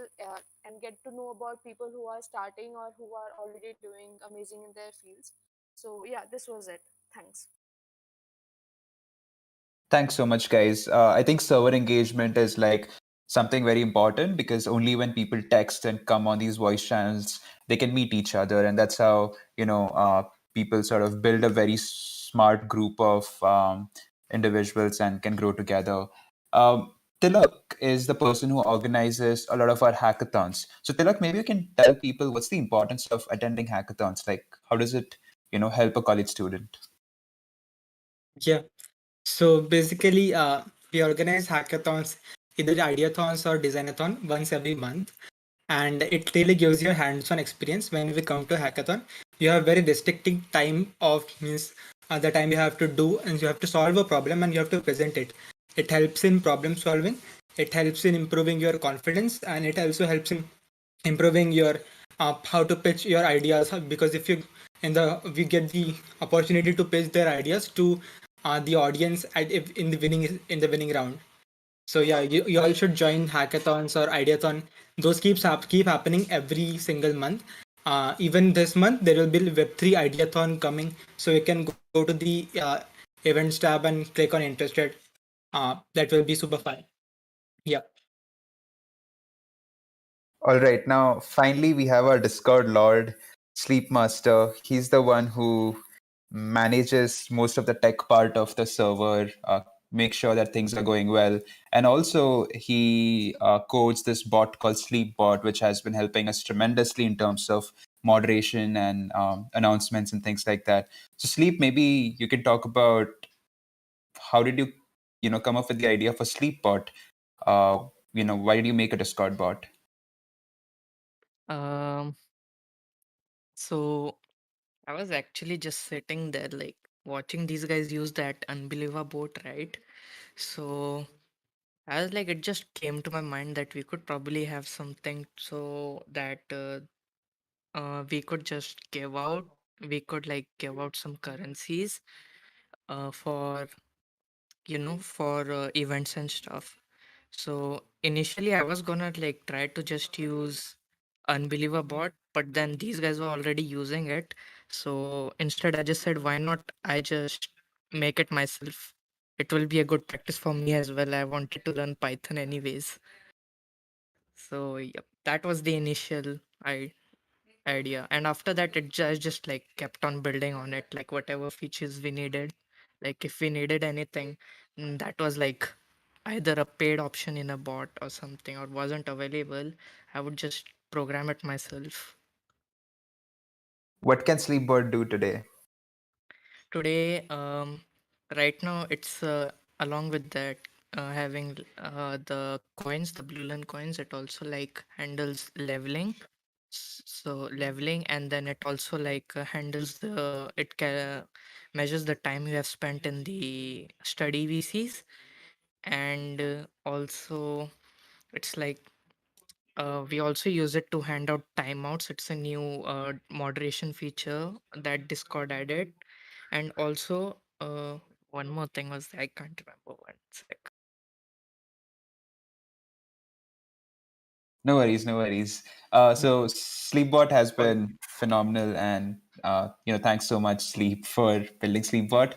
and get to know about people who are starting or who are already doing amazing in their fields. So yeah, this was it. Thanks. Thanks so much, guys. I think server engagement is like something very important because only when people text and come on these voice channels, they can meet each other. And that's how, people sort of build a very smart group of individuals and can grow together. Tilak is the person who organizes a lot of our hackathons. So, Tilak, maybe you can tell people what's the importance of attending hackathons? Like, how does it, help a college student? Yeah. So basically, we organize hackathons, either ideathons or designathon once every month. And it really gives you a hands-on experience. When we come to hackathon, you have very restricted time of means the time you have to do, and you have to solve a problem and you have to present it. It helps in problem solving. It helps in improving your confidence, and it also helps in improving your how to pitch your ideas, because if you in the we get the opportunity to pitch their ideas to the audience in the winning round. So yeah, you all should join hackathons or ideathon. Those keep happening every single month, Even this month, there will be Web3 Ideathon coming. So you can go to the events tab and click on interested. That will be super fun. Yeah. All right, now finally we have our Discord Lord, Sleep Master. He's the one who manages most of the tech part of the server, make sure that things are going well. And also he codes this bot called Sleepbot, which has been helping us tremendously in terms of moderation and announcements and things like that. So Sleep, maybe you can talk about how did you come up with the idea for Sleepbot? Why did you make a Discord bot? Um, so I was actually just sitting there, like watching these guys use that Unbeliever boat, right? So I was like, it just came to my mind that we could probably have something so that we could just we could like give out some currencies for for events and stuff. So initially I was gonna like try to just use Unbeliever bot, but then these guys were already using it. So instead I just said, why not I just make it myself? It will be a good practice for me as well. I wanted to learn Python anyways. So yep, that was the initial idea. And after that I just like kept on building on it, like whatever features we needed. Like if we needed anything that was like either a paid option in a bot or something or wasn't available, I would just program it myself. What can Sleepbird do today? Today, right now it's along with that having the coins, the BlueLearn coins, it also like handles leveling. So leveling, and then it also like handles measures the time you have spent in the study VCs, and also it's like we also use it to hand out timeouts. It's a new moderation feature that Discord added. And also, one more thing was I can't remember. One sec. No worries, no worries. So Sleepbot has been phenomenal, and thanks so much, Sleep, for building Sleepbot.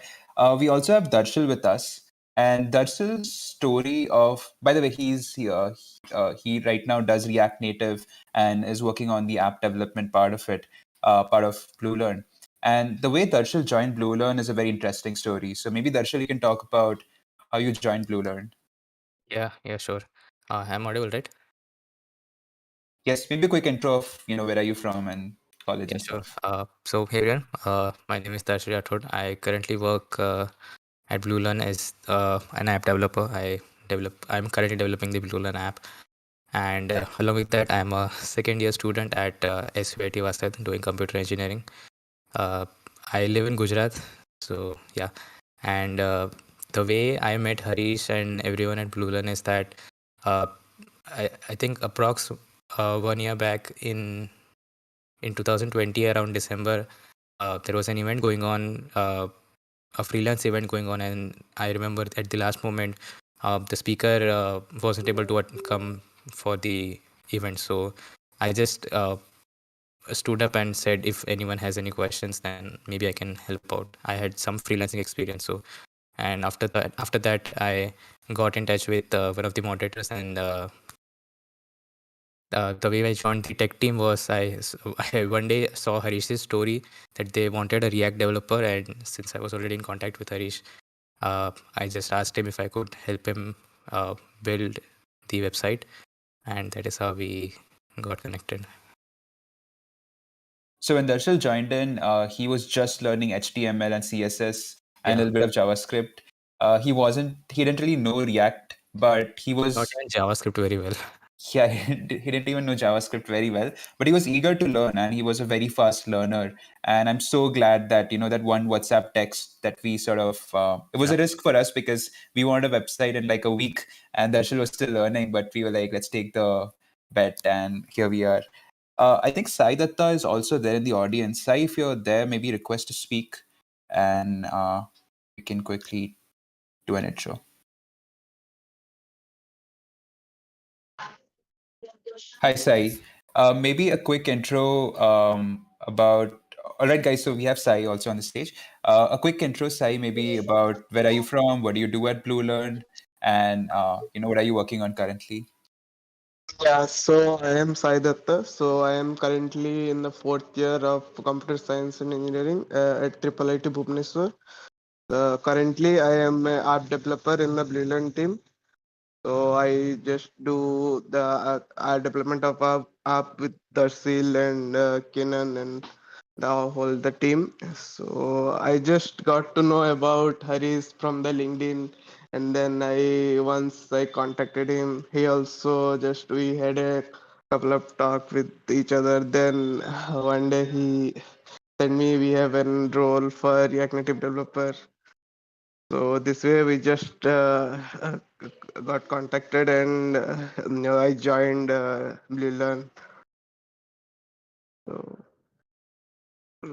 We also have Darshil with us, and Darshil's story of, by the way, he's here. He right now does React Native and is working on the app development part of it, part of BlueLearn. And the way Darshil joined BlueLearn is a very interesting story. So maybe Darshil, you can talk about how you joined BlueLearn. Yeah, sure. I'm audible, right? Yes, maybe a quick intro of where are you from and college Yeah, and sure. stuff. So hey everyone, my name is Darshil Rathod. I currently work at BlueLearn as an app developer. I'm currently developing the BlueLearn app, and along with that, I'm a second year student at SVIT Vasad doing computer engineering. Uh, I live in Gujarat, so yeah. And the way I met Harish and everyone at BlueLearn is that uh, I think approx 1 year back in 2020 around December, there was an event going on, a freelance event going on, and I remember at the last moment, the speaker wasn't able to come for the event, so I just stood up and said, if anyone has any questions, then maybe I can help out. I had some freelancing experience, so and after that, I got in touch with one of the moderators, and the way I joined the tech team was I one day saw Harish's story that they wanted a React developer, and since I was already in contact with Harish, I just asked him if I could help him build the website, and that is how we got connected. So when Darshil joined in, he was just learning HTML and CSS and a Yeah, little bit of JavaScript. He didn't really know React, but he not was, even JavaScript very well. yeah, he didn't even know JavaScript very well, but he was eager to learn and he was a very fast learner. And I'm so glad that, that one WhatsApp text that we sort of, it was Yeah. a risk for us because we wanted a website in like a week and Darshil was still learning, but we were like, let's take the bet and here we are. I think Sai Datta is also there in the audience. Sai, if you're there, maybe request to speak and we can quickly do an intro. Hi, Sai. Maybe a quick intro about. All right, guys. So we have Sai also on the stage. A quick intro, Sai, maybe about where are you from, what do you do at BlueLearn, and what are you working on currently? Yeah, so I am Sai Datta. So I am currently in the fourth year of computer science and engineering at IIIT Bhubaneswar. Currently, I am an app developer in the BlueLearn team. So I just do the development of a app with Darsil and Kenan and the team. So I just got to know about Haris from the LinkedIn, and then I contacted him. He also just we had a couple of talk with each other. Then one day he sent me we have an role for React Native developer. So this way we just got contacted and I joined BlueLearn. So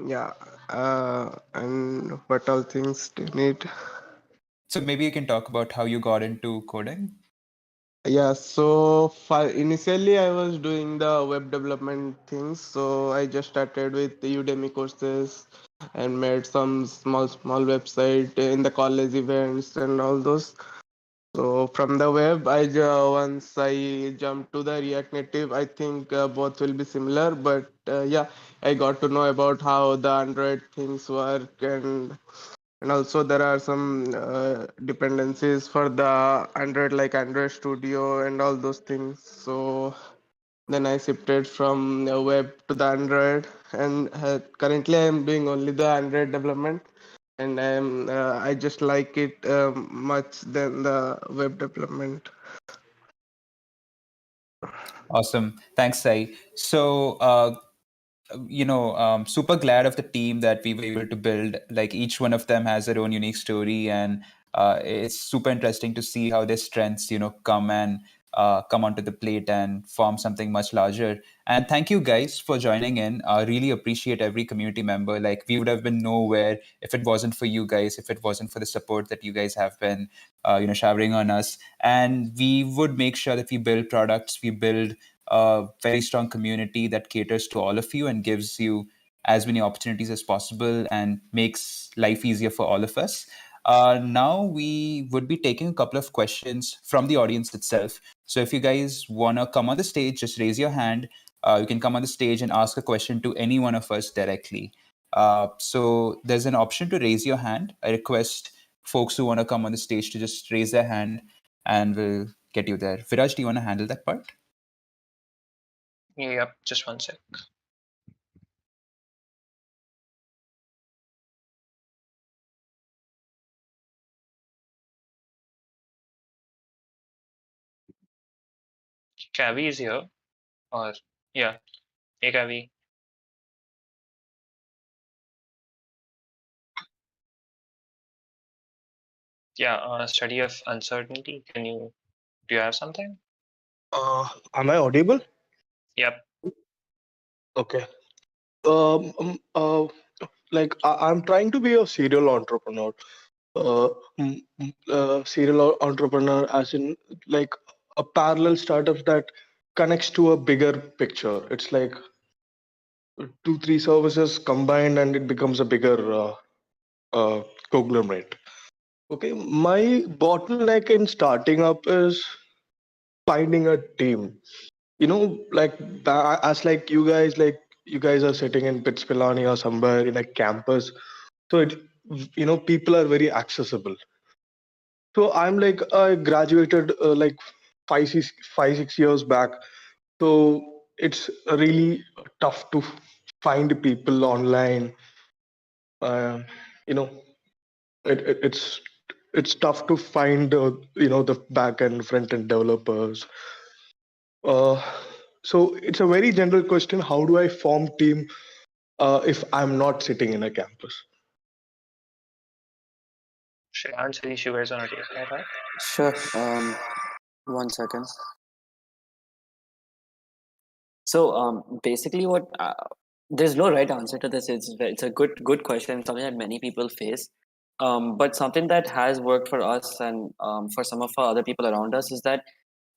yeah, and what all things do you need? So maybe you can talk about how you got into coding. Yeah, so initially I was doing the web development things. So I just started with the Udemy courses and made some small website in the college events and all those. So from the web, once I jumped to the React Native, I think both will be similar. But yeah, I got to know about how the Android things work, and also there are some dependencies for the Android, like Android Studio and all those things. So then I shifted from web to the Android, and currently I am doing only the Android development, and I just like it much than the web development. Awesome. Thanks, Sai. So, super glad of the team that we were able to build. Like each one of them has their own unique story, and it's super interesting to see how their strengths, come onto the plate and form something much larger. And thank you guys for joining in. I really appreciate every community member. Like we would have been nowhere if it wasn't for you guys, if it wasn't for the support that you guys have been, showering on us. And we would make sure that we build products, we build a very strong community that caters to all of you and gives you as many opportunities as possible and makes life easier for all of us. Now we would be taking a couple of questions from the audience itself. So if you guys want to come on the stage, just raise your hand. You can come on the stage and ask a question to any one of us directly. So there's an option to raise your hand. I request folks who want to come on the stage to just raise their hand and we'll get you there. Viraj, do you want to handle that part? Yep, just one sec. Kavi is here, or yeah, hey Kavi. Yeah, study of uncertainty. Do you have something? Am I audible? Yep. Okay. Um, um, uh, I'm trying to be a serial entrepreneur. Serial entrepreneur, as in like a parallel startup that connects to a bigger picture. It's like two, three services combined, and it becomes a bigger conglomerate. Okay, my bottleneck in starting up is finding a team. As like you guys are sitting in Pittspilani or somewhere in a campus, so people are very accessible. So I'm like I graduated like 5 6 years back, so it's really tough to find people online. uh, you know it's tough to find the back end front end developers. uh, so it's a very general question: how do I form team if I'm not sitting in a campus? Shreyans, Harish, you guys want to take that up? Sure. 1 second. So basically, what there's no right answer to this. It's a good question, something that many people face. But something that has worked for us and for some of our other people around us is that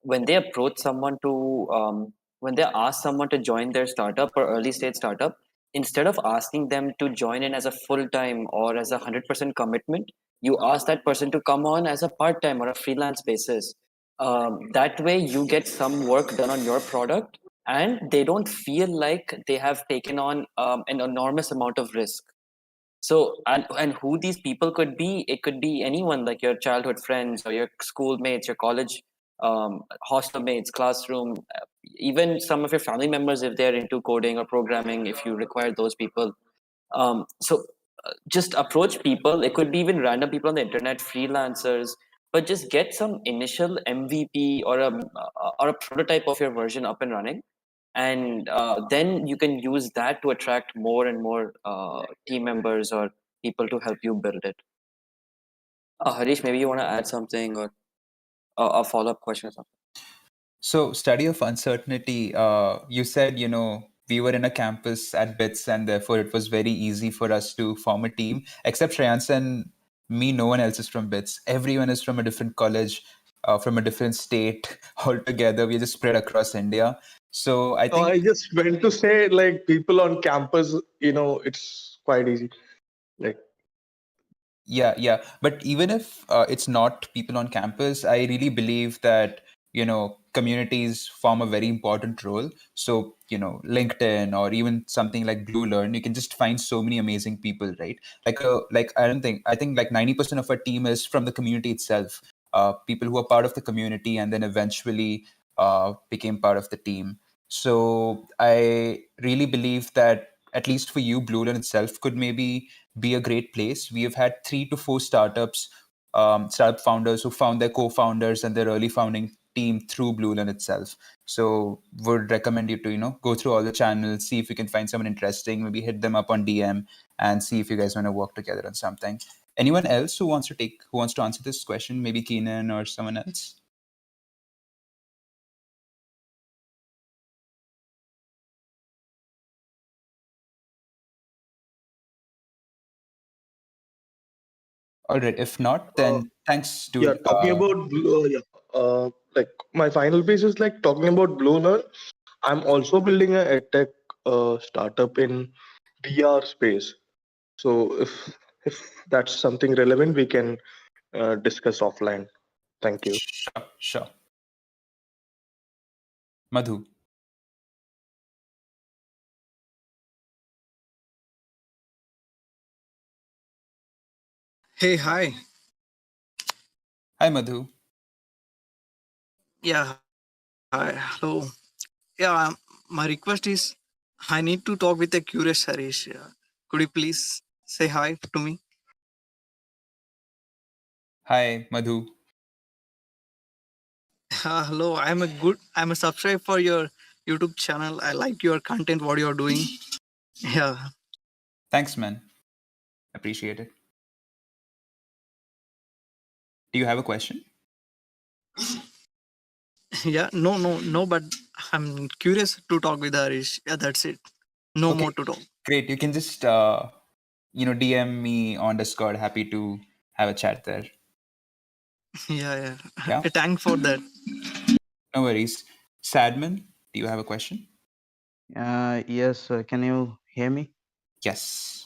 when they approach someone to when they ask someone to join their startup or early stage startup, instead of asking them to join in as a full time or as a 100% commitment, you ask that person to come on as a part time or a freelance basis. That way, you get some work done on your product, and they don't feel like they have taken on an enormous amount of risk. So, and who these people could be, it could be anyone, like your childhood friends or your schoolmates, your college hostel mates, classroom, even some of your family members if they're into coding or programming, if you require those people. Just approach people. It could be even random people on the internet, freelancers, but just get some initial MVP or a prototype of your version up and running, and then you can use that to attract more and more team members or people to help you build it. Harish, maybe you want to add something or a follow-up question or something. So, study of uncertainty, you said, we were in a campus at BITS and therefore it was very easy for us to form a team. Except Shreyans and me, no one else is from BITS. Everyone is from a different college, from a different state altogether. We're just spread across India. So I think... I just went to say, like, people on campus, it's quite easy. Like, Yeah. But even if it's not people on campus, I really believe that, communities form a very important role. So, LinkedIn or even something like BlueLearn, you can just find so many amazing people, right? I think like 90% of our team is from the community itself. People who are part of the community and then eventually became part of the team. So I really believe that at least for you, BlueLearn itself could maybe be a great place. We have had 3 to 4 startup founders who found their co-founders and their early founding team through BlueLearn itself. So would recommend you to, go through all the channels, see if you can find someone interesting, maybe hit them up on DM and see if you guys want to work together on something. Anyone else who wants to answer this question? Maybe Keenan or someone else? All right. If not, then thanks, yeah, dude. talking about like my final piece is like talking about BlueLearn. I'm also building a edtech startup in VR space. So if that's something relevant, we can discuss offline. Thank you. Sure. Madhu. Hey, hi. Hi, Madhu. Yeah, hi. Hello. Yeah, my request is I need to talk with a curious Harish. Could you please say hi to me? Hi, Madhu. Hello, I'm a subscriber for your YouTube channel. I like your content, what you're doing. Yeah. Thanks, man. Appreciate it. Do you have a question? Yeah, no, but I'm curious to talk with Harish. Yeah, that's it. No Okay, more to talk. great. You can just, DM me on Discord. Happy to have a chat there. Yeah. Yeah. Thanks for that. No worries. Sadman, do you have a question? Yes, can you hear me? Yes.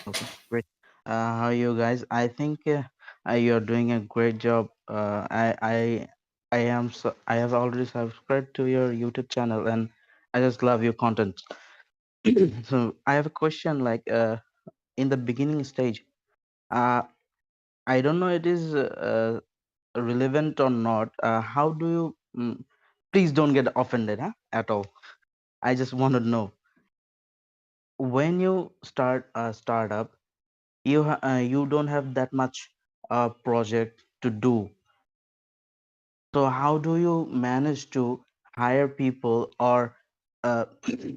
Okay, great. How are you guys? I think you're doing a great job. I have already subscribed to your YouTube channel, and I just love your content. So I have a question. Like, in the beginning stage, uh, I don't know it is relevant or not. How do you? Please don't get offended, huh? At all. I just want to know when you start a startup, you don't have that much project to do. So how do you manage to hire people or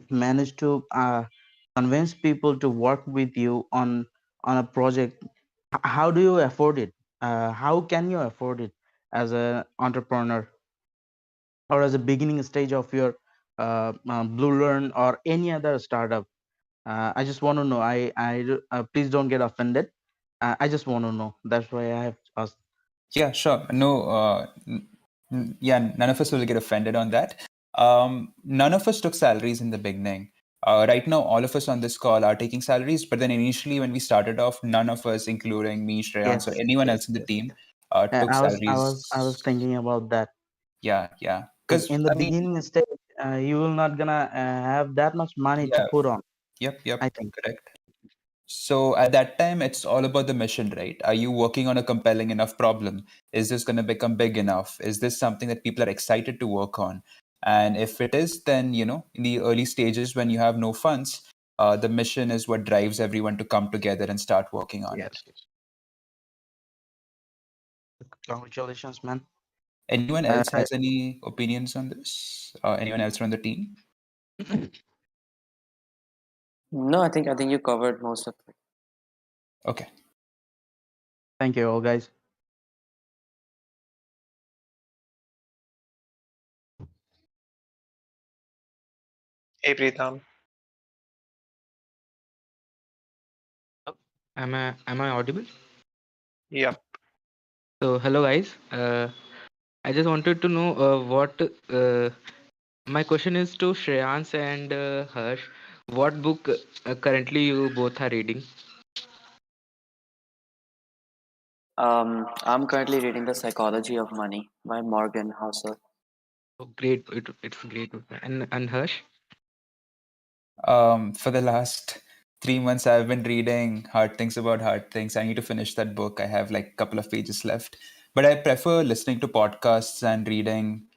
manage to convince people to work with you on a project? How do you afford it? How can you afford it as an entrepreneur or as a beginning stage of your BlueLearn or any other startup? I just want to know. Please don't get offended. I just want to know. That's why I have asked. Yeah, sure. No, yeah, none of us will get offended on that. None of us took salaries in the beginning. Right now, all of us on this call are taking salaries, but then initially when we started off, none of us, including me, Shreyans, or Yes, anyone yes, else in the yes. team, Yeah, took salaries. I was thinking about that. Yeah, yeah. Like Because in the I mean, beginning stage, you will not gonna have that much money to yeah. put on. Yep, I yep, think. correct. So at that time, it's all about the mission, right? Are you working on a compelling enough problem? Is this going to become big enough? Is this something that people are excited to work on? And if it is, then, in the early stages when you have no funds, the mission is what drives everyone to come together and start working on it. Yes. Congratulations, man. Anyone else I, has any opinions on this? Anyone else from the team? No, I think you covered most of it. Okay. thank you all, guys. Hey, Preetham. Am I audible? Yep. So hello guys. I just wanted to know what my question is to Shreyans and Harsh. What book currently you both are reading? I'm currently reading The Psychology of Money by Morgan Housel. Oh, great! It's great book. And Harsh. For the last 3 months, I've been reading Hard Things About Hard Things. I need to finish that book. I have like a couple of pages left. But I prefer listening to podcasts and reading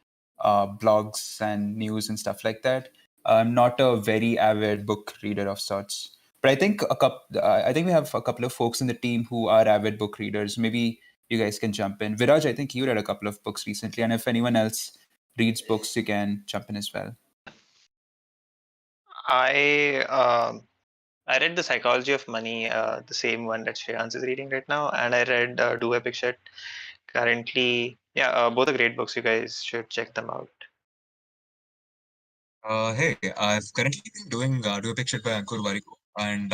blogs and news and stuff like that. I'm not a very avid book reader of sorts. But I think we have a couple of folks in the team who are avid book readers. Maybe you guys can jump in. Viraj, I think you read a couple of books recently. And if anyone else reads books, you can jump in as well. I I read The Psychology of Money, the same one that Shreyans is reading right now, and I read Do Epic Shit currently. Yeah, both are great books. You guys should check them out. Hey, I've currently been doing Do a Picture by Ankur Warikoo, and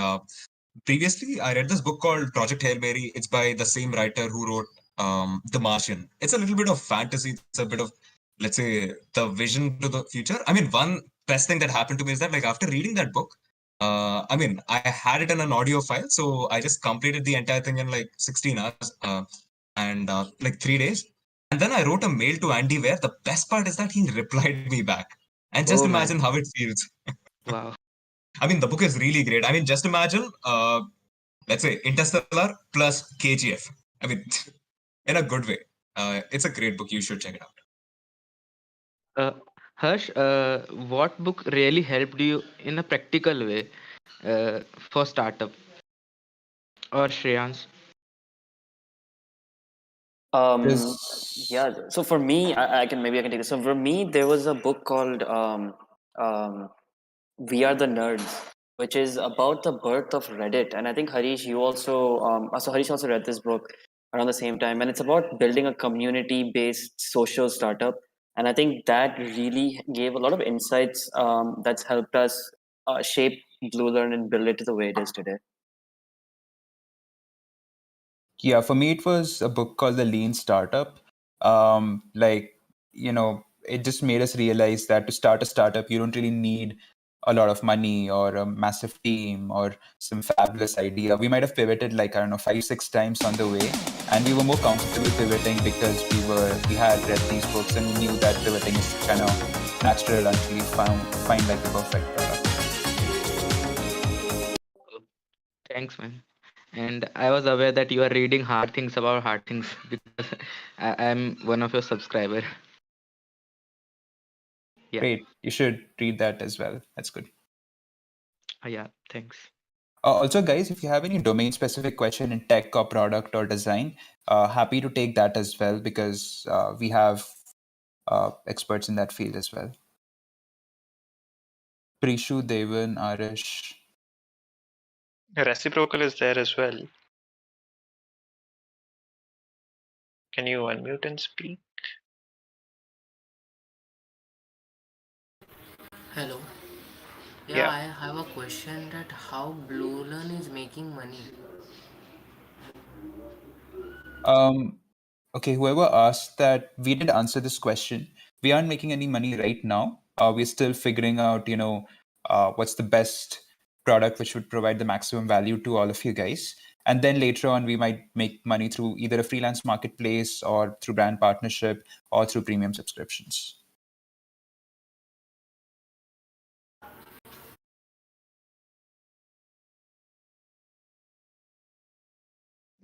previously I read this book called Project Hail Mary. It's by the same writer who wrote The Martian. It's a little bit of fantasy. It's a bit of, let's say, the vision to the future. I mean, one best thing that happened to me is that, like, after reading that book, I mean, I had it in an audio file, so I just completed the entire thing in like 16 hours and like 3 days. And then I wrote a mail to Andy where the best part is that he replied me back. And just Oh man! imagine how it feels. Wow. I mean, the book is really great. I mean, just imagine, let's say, Interstellar plus KGF. I mean, in a good way. It's a great book. You should check it out. Uh, Harsh, what book really helped you in a practical way for startup? Or Shreyans? Yeah. So for me, I can take this. So for me, there was a book called We Are the Nerds, which is about the birth of Reddit. And I think Harish, you also so Harish also read this book around the same time, and it's about building a community-based social startup. And I think that really gave a lot of insights that's helped us shape BlueLearn and build it to the way it is today. Yeah, for me, it was a book called The Lean Startup. It just made us realize that to start a startup, you don't really need a lot of money or a massive team or some fabulous idea. We might have pivoted like, I don't know, 5, 6 times on the way. And we were more comfortable pivoting because we had read these books and we knew that pivoting is kind of natural until you find like the perfect product. Thanks, man. And I was aware that you are reading Hard Things About Hard Things because I'm one of your subscriber. Yeah. Great. You should read that as well. That's good. Yeah. Thanks. Also, guys, if you have any domain-specific question in tech or product or design, happy to take that as well because we have experts in that field as well. Prishu, Devan, Arish. Reciprocal is there as well. Can you unmute and speak? Hello. Yeah, Yeah. I have a question that how BlueLearn is making money. Okay, whoever asked that, we did answer this question. We aren't making any money right now. we're still figuring out, what's the best product which would provide the maximum value to all of you guys. And then later on, we might make money through either a freelance marketplace or through brand partnership or through premium subscriptions.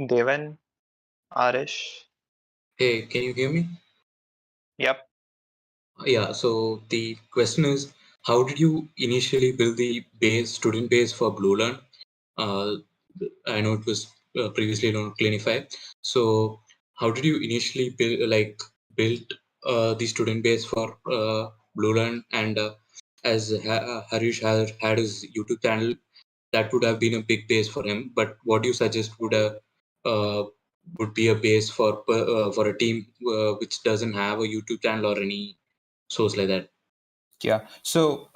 Devan, Arish. Hey, can you hear me? Yep. Yeah, so the question is, how did you initially build the student base for BlueLearn? Uh, I know it was previously known Clinify. So how did you initially build the student base for BlueLearn? And as Harish had his YouTube channel, that would have been a big base for him. But what do you suggest would be a base for a team which doesn't have a YouTube channel or any source like that? Yeah. So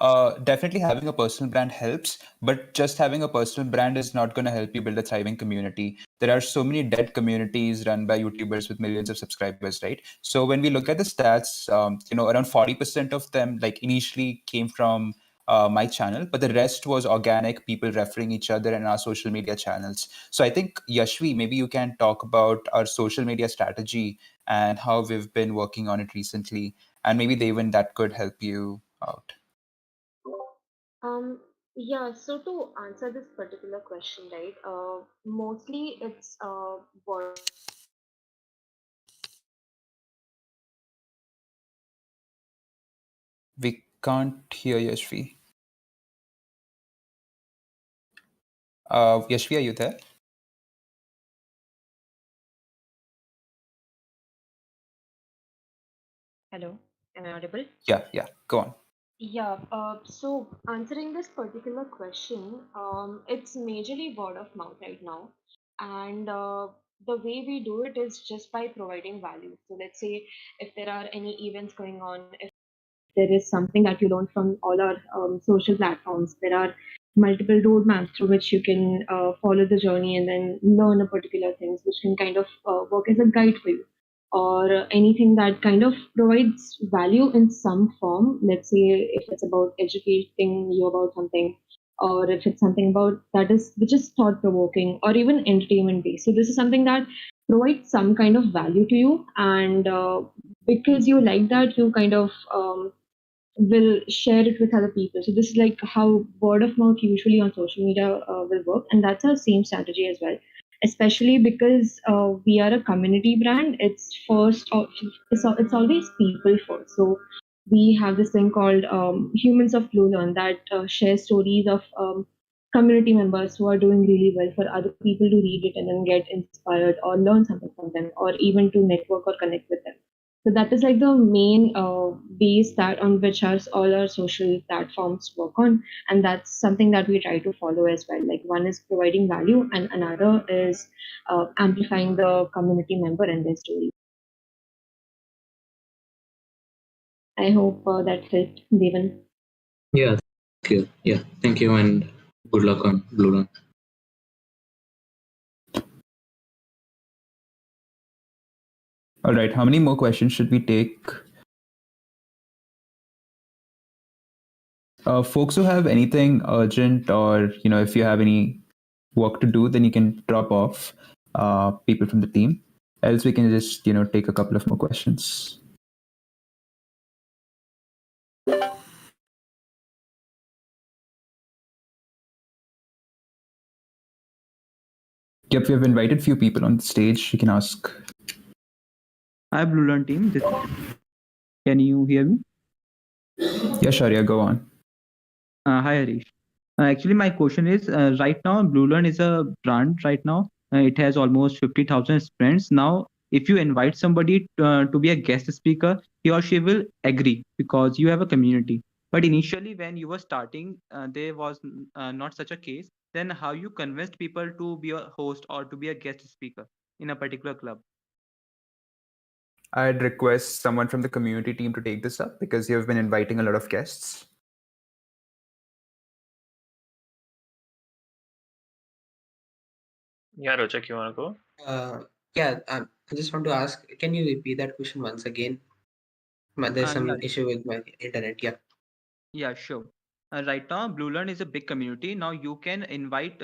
definitely having a personal brand helps, but just having a personal brand is not going to help you build a thriving community. There are so many dead communities run by YouTubers with millions of subscribers, right? So when we look at the stats, around 40% of them like initially came from my channel, but the rest was organic, people referring each other and our social media channels. So I think Yashvi, maybe you can talk about our social media strategy and how we've been working on it recently, and maybe Devan, that could help you out. Yeah, so to answer this particular question, right, mostly it's word of mouth. We can't hear Yashvi. Yashvi, are you there? Hello, am I audible? Yeah, go on. Yeah, so answering this particular question, it's majorly word of mouth right now. And the way we do it is just by providing value. So let's say if there are any events going on, if there is something that you learn from all our social platforms, there are multiple roadmaps through which you can follow the journey and then learn a particular things, which can kind of work as a guide for you, or anything that kind of provides value in some form. Let's say if it's about educating you about something, or if it's something about that is which is thought provoking or even entertainment based. So this is something that provides some kind of value to you, and because you like that, you kind of will share it with other people. So this is like how word of mouth usually on social media will work, and that's our same strategy as well. Especially because we are a community brand, it's it's always people first. So we have this thing called Humans of BlueLearn that share stories of community members who are doing really well for other people to read it and then get inspired or learn something from them, or even to network or connect with them. So that is like the main base that on which all our social platforms work on, and that's something that we try to follow as well. Like one is providing value, and another is amplifying the community member and their story. I hope that helped, Devan. Yeah, clear. Yeah, thank you and good luck on BlueLearn. All right, how many more questions should we take? Folks who have anything urgent, or if you have any work to do, then you can drop off. People from the team. Else, we can just take a couple of more questions. Yep, we have invited few people on the stage. You can ask. Hi, BlueLearn team. Can you hear me? Yeah, Sharia, go on. Hi, Harish. Actually, my question is right now, BlueLearn is a brand right now. It has almost 50,000 friends. Now, if you invite somebody to be a guest speaker, he or she will agree because you have a community. But initially, when you were starting, there was not such a case. Then, how you convinced people to be a host or to be a guest speaker in a particular club? I'd request someone from the community team to take this up because you've been inviting a lot of guests. Yeah, Rochak, you want to go? Yeah, I just want to ask, can you repeat that question once again? There's Yeah, some issue with my internet. Yeah. Yeah, sure. Right now, BlueLearn is a big community. Now you can invite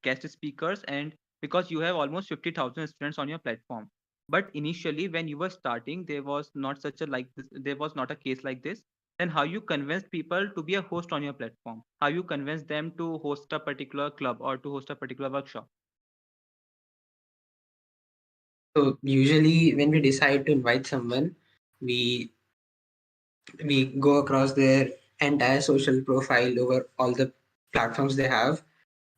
guest speakers, and because you have almost 50,000 students on your platform. But initially, when you were starting, there was not such a like this. There was not a case like this. Then how you convinced people to be a host on your platform? How you convinced them to host a particular club or to host a particular workshop? So usually when we decide to invite someone, we we go across their entire social profile over all the platforms they have.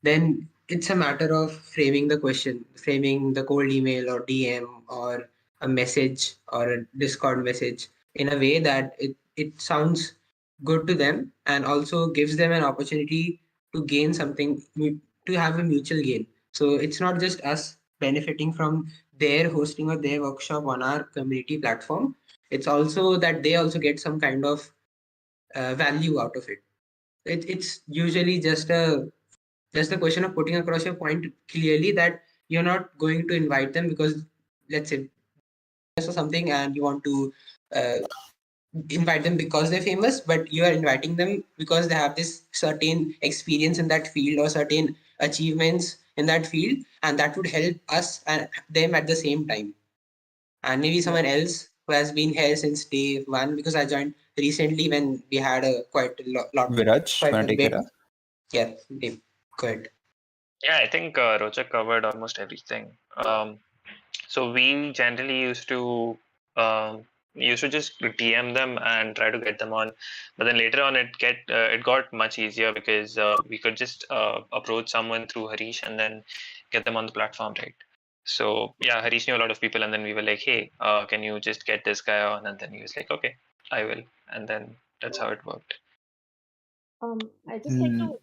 Then it's a matter of framing the question, framing the cold email or DM or a message or a Discord message in a way that it sounds good to them and also gives them an opportunity to gain something, to have a mutual gain. So it's not just us benefiting from their hosting or their workshop on our community platform. It's also that they also get some kind of value out of it. It's usually just a question of putting across your point clearly that you're not going to invite them because, let's say, or something, and you want to uh, invite them because they're famous, but you are inviting them because they have this certain experience in that field or certain achievements in that field, and that would help us and them at the same time. And maybe someone else who has been here since day one, because I joined recently when we had a quite a lot, Viraj, quite want a to take it bit. up? Yeah, Dave, go ahead. Yeah, I think Rochak covered almost everything. So we generally um, used to just DM them and try to get them on, but then later on it got much easier because we could just approach someone through Harish and then get them on the platform, right? So yeah, Harish knew a lot of people, and then we were like, hey, can you just get this guy on? And then he was like, okay, I will, and then that's how it worked. I just like to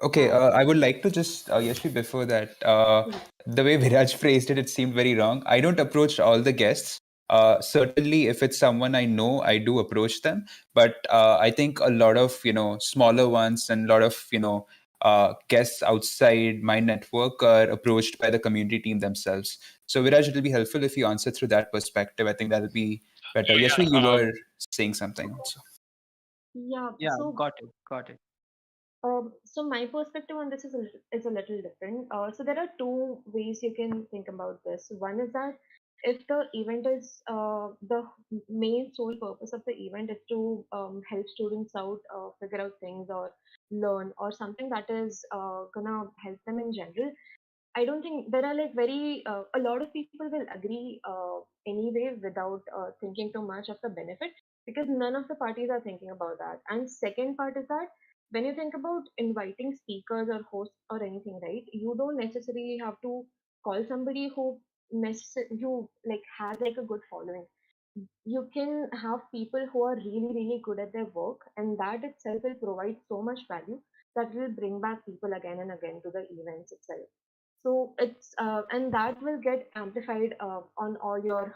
Okay, add. I would like to just, Yashvi, before that, the way Viraj phrased it, it seemed very wrong. I don't approach all the guests. Certainly, if it's someone I know, I do approach them. But I think a lot of, smaller ones and a lot of, guests outside my network are approached by the community team themselves. So, Viraj, it'll be helpful if you answer through that perspective. I think that'll be better. Yashvi, you Yeah. were saying something also. Yeah, Yeah, so got it, got it. So my perspective on this is a little different. So there are two ways you can think about this. One is that if the event is the main sole purpose of the event is to help students out, figure out things or learn or something that is gonna help them in general, I don't think there are like a lot of people will agree anyway without thinking too much of the benefit because none of the parties are thinking about that. And second part is that when you think about inviting speakers or hosts or anything, right? You don't necessarily have to call somebody who like has like a good following. You can have people who are really really good at their work, and that itself will provide so much value that will bring back people again and again to the events itself. So it's and that will get amplified on all your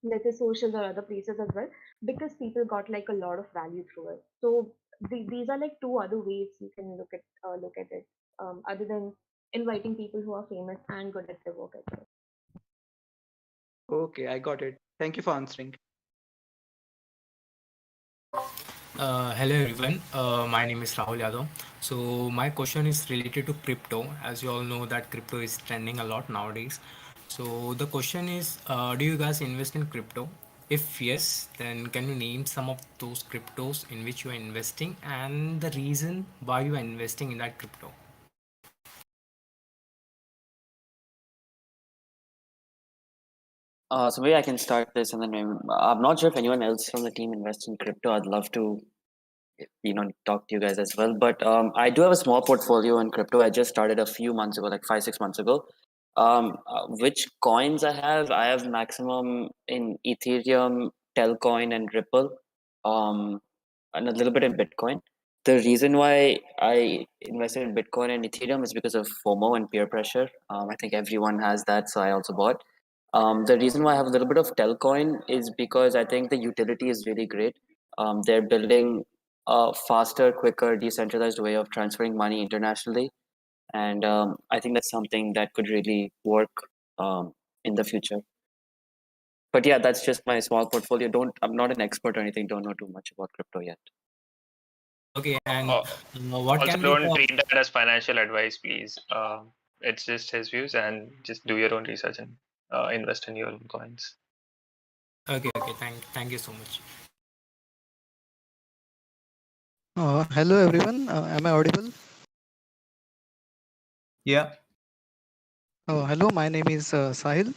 let's say socials or other places as well because people got like a lot of value through it. So these are like two other ways you can look at it other than inviting people who are famous and good at their work as well. Okay, I got it. Thank you for answering. Hello everyone, my name is Rahul Yadav. So my question is related to crypto. As you all know that crypto is trending a lot nowadays. So the question is, do you guys invest in crypto? If yes, then can you name some of those cryptos in which you are investing and the reason why you are investing in that crypto? So maybe I can start this, and then I'm not sure if anyone else from the team invests in crypto. I'd love to, talk to you guys as well. But I do have a small portfolio in crypto. I just started a few months ago, like 5 6 months ago. Which coins I have maximum in Ethereum, Telcoin, and Ripple, and a little bit in Bitcoin. The reason why I invested in Bitcoin and Ethereum is because of FOMO and peer pressure. I think everyone has that, so I also bought. The reason why I have a little bit of Telcoin is because I think the utility is really great. They're building a faster, quicker, decentralized way of transferring money internationally, and I think that's something that could really work in the future. But yeah, that's just my small portfolio. I'm not an expert or anything. Don't know too much about crypto yet. Okay, and Uh, what Also, can we don't talk? treat that as financial advice, please. It's just his views, and just do your own research and invest in your own coins. Okay, okay, thank you so much. Hello everyone. Am I audible? Yeah. Hello, my name is Sahil.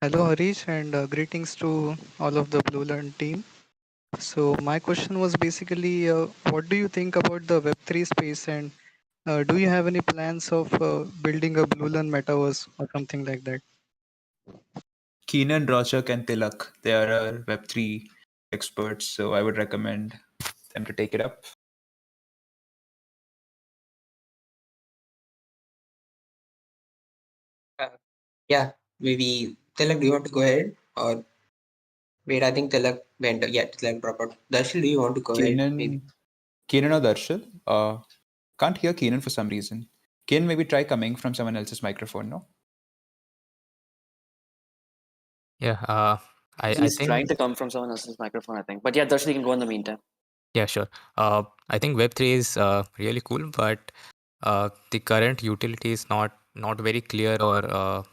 Hello Harish, and greetings to all of the BlueLearn team. So my question was basically, what do you think about the Web3 space, and do you have any plans of building a BlueLearn metaverse or something like that? Keenan, Rochak, and Tilak, they are our Web3 experts, so I would recommend them to take it up. Uh, yeah, maybe Tilak, do you want to go ahead? Or wait, I think Tilak went. Yeah, Tilak dropped out. Darshil, do you want to go ahead? Maybe. Keenan or Darshil? Can't hear Keenan for some reason. Keenan, maybe try coming from someone else's microphone, no? Yeah, I He's trying think, to come from someone else's microphone, I think. But yeah, Darshil, you can go in the meantime. yeah, sure. I think Web3 is really cool, but the current utility is not very clear, or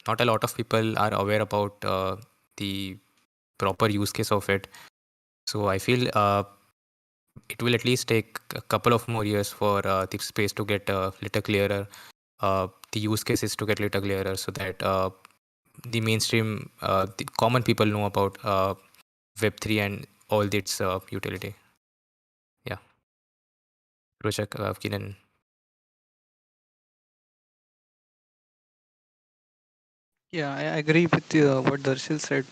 not a lot of people are aware about the proper use case of it. So I feel it will at least take a couple of more years for the space to get a little clearer, the use cases to get little clearer, so that the mainstream, the common people know about Web3 and all its utility. Yeah. Rochak, Kiran. Yeah, I agree with what Darshil said.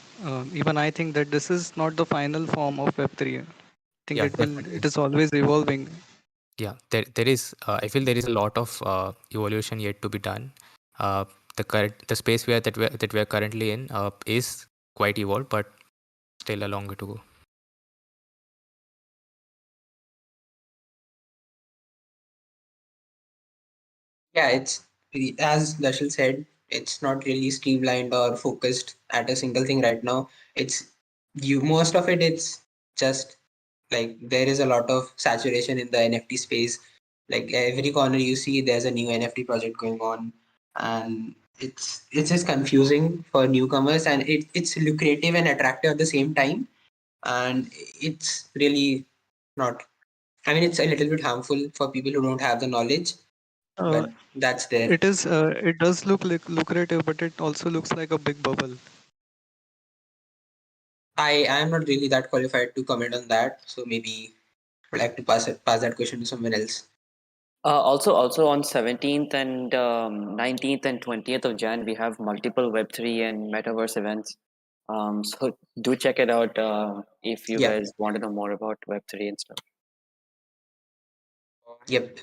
Even I think that this is not the final form of Web3. I think Yeah, it will. definitely. It is always evolving. Yeah, there is. I feel there is a lot of evolution yet to be done. The space that we are currently in is quite evolved, but still a long way to go. Yeah, it's as Darshil said, it's not really streamlined or focused at a single thing right now. It's you most of it. It's just like there is a lot of saturation in the NFT space. Like every corner you see, there's a new NFT project going on, and it's just confusing for newcomers, and it's lucrative and attractive at the same time, and it's really not. I mean, it's a little bit harmful for people who don't have the knowledge, Uh, but that's there. it is. It does look like lucrative, but it also looks like a big bubble. I am not really that qualified to comment on that, so maybe I'd like to pass that question to someone else. Also on 17th and 19th and 20th of Jan, we have multiple Web3 and Metaverse events. So do check it out if you Yeah. guys want to know more about Web3 and stuff. Yep.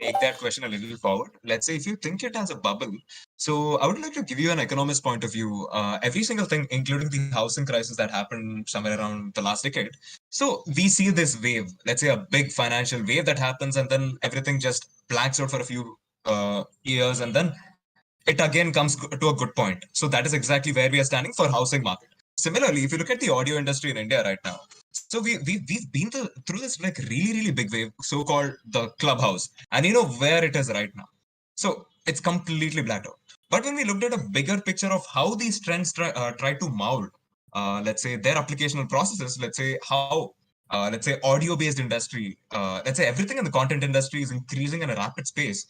Take that question a little forward. Let's say if you think it as a bubble, so I would like to give you an economist point of view. Every single thing, including the housing crisis that happened somewhere around the last decade. So we see this wave, let's say a big financial wave that happens, and then everything just blanks out for a few years, and then it again comes to a good point. So that is exactly where we are standing for housing market. Similarly, if you look at the audio industry in India right now, so we've been through this like really big wave, so called the clubhouse, and you know where it is right now. So it's completely blacked out. But when we looked at a bigger picture of how these trends try to mold, let's say their applicational processes, let's say how, let's say audio based industry, let's say everything in the content industry is increasing in a rapid pace.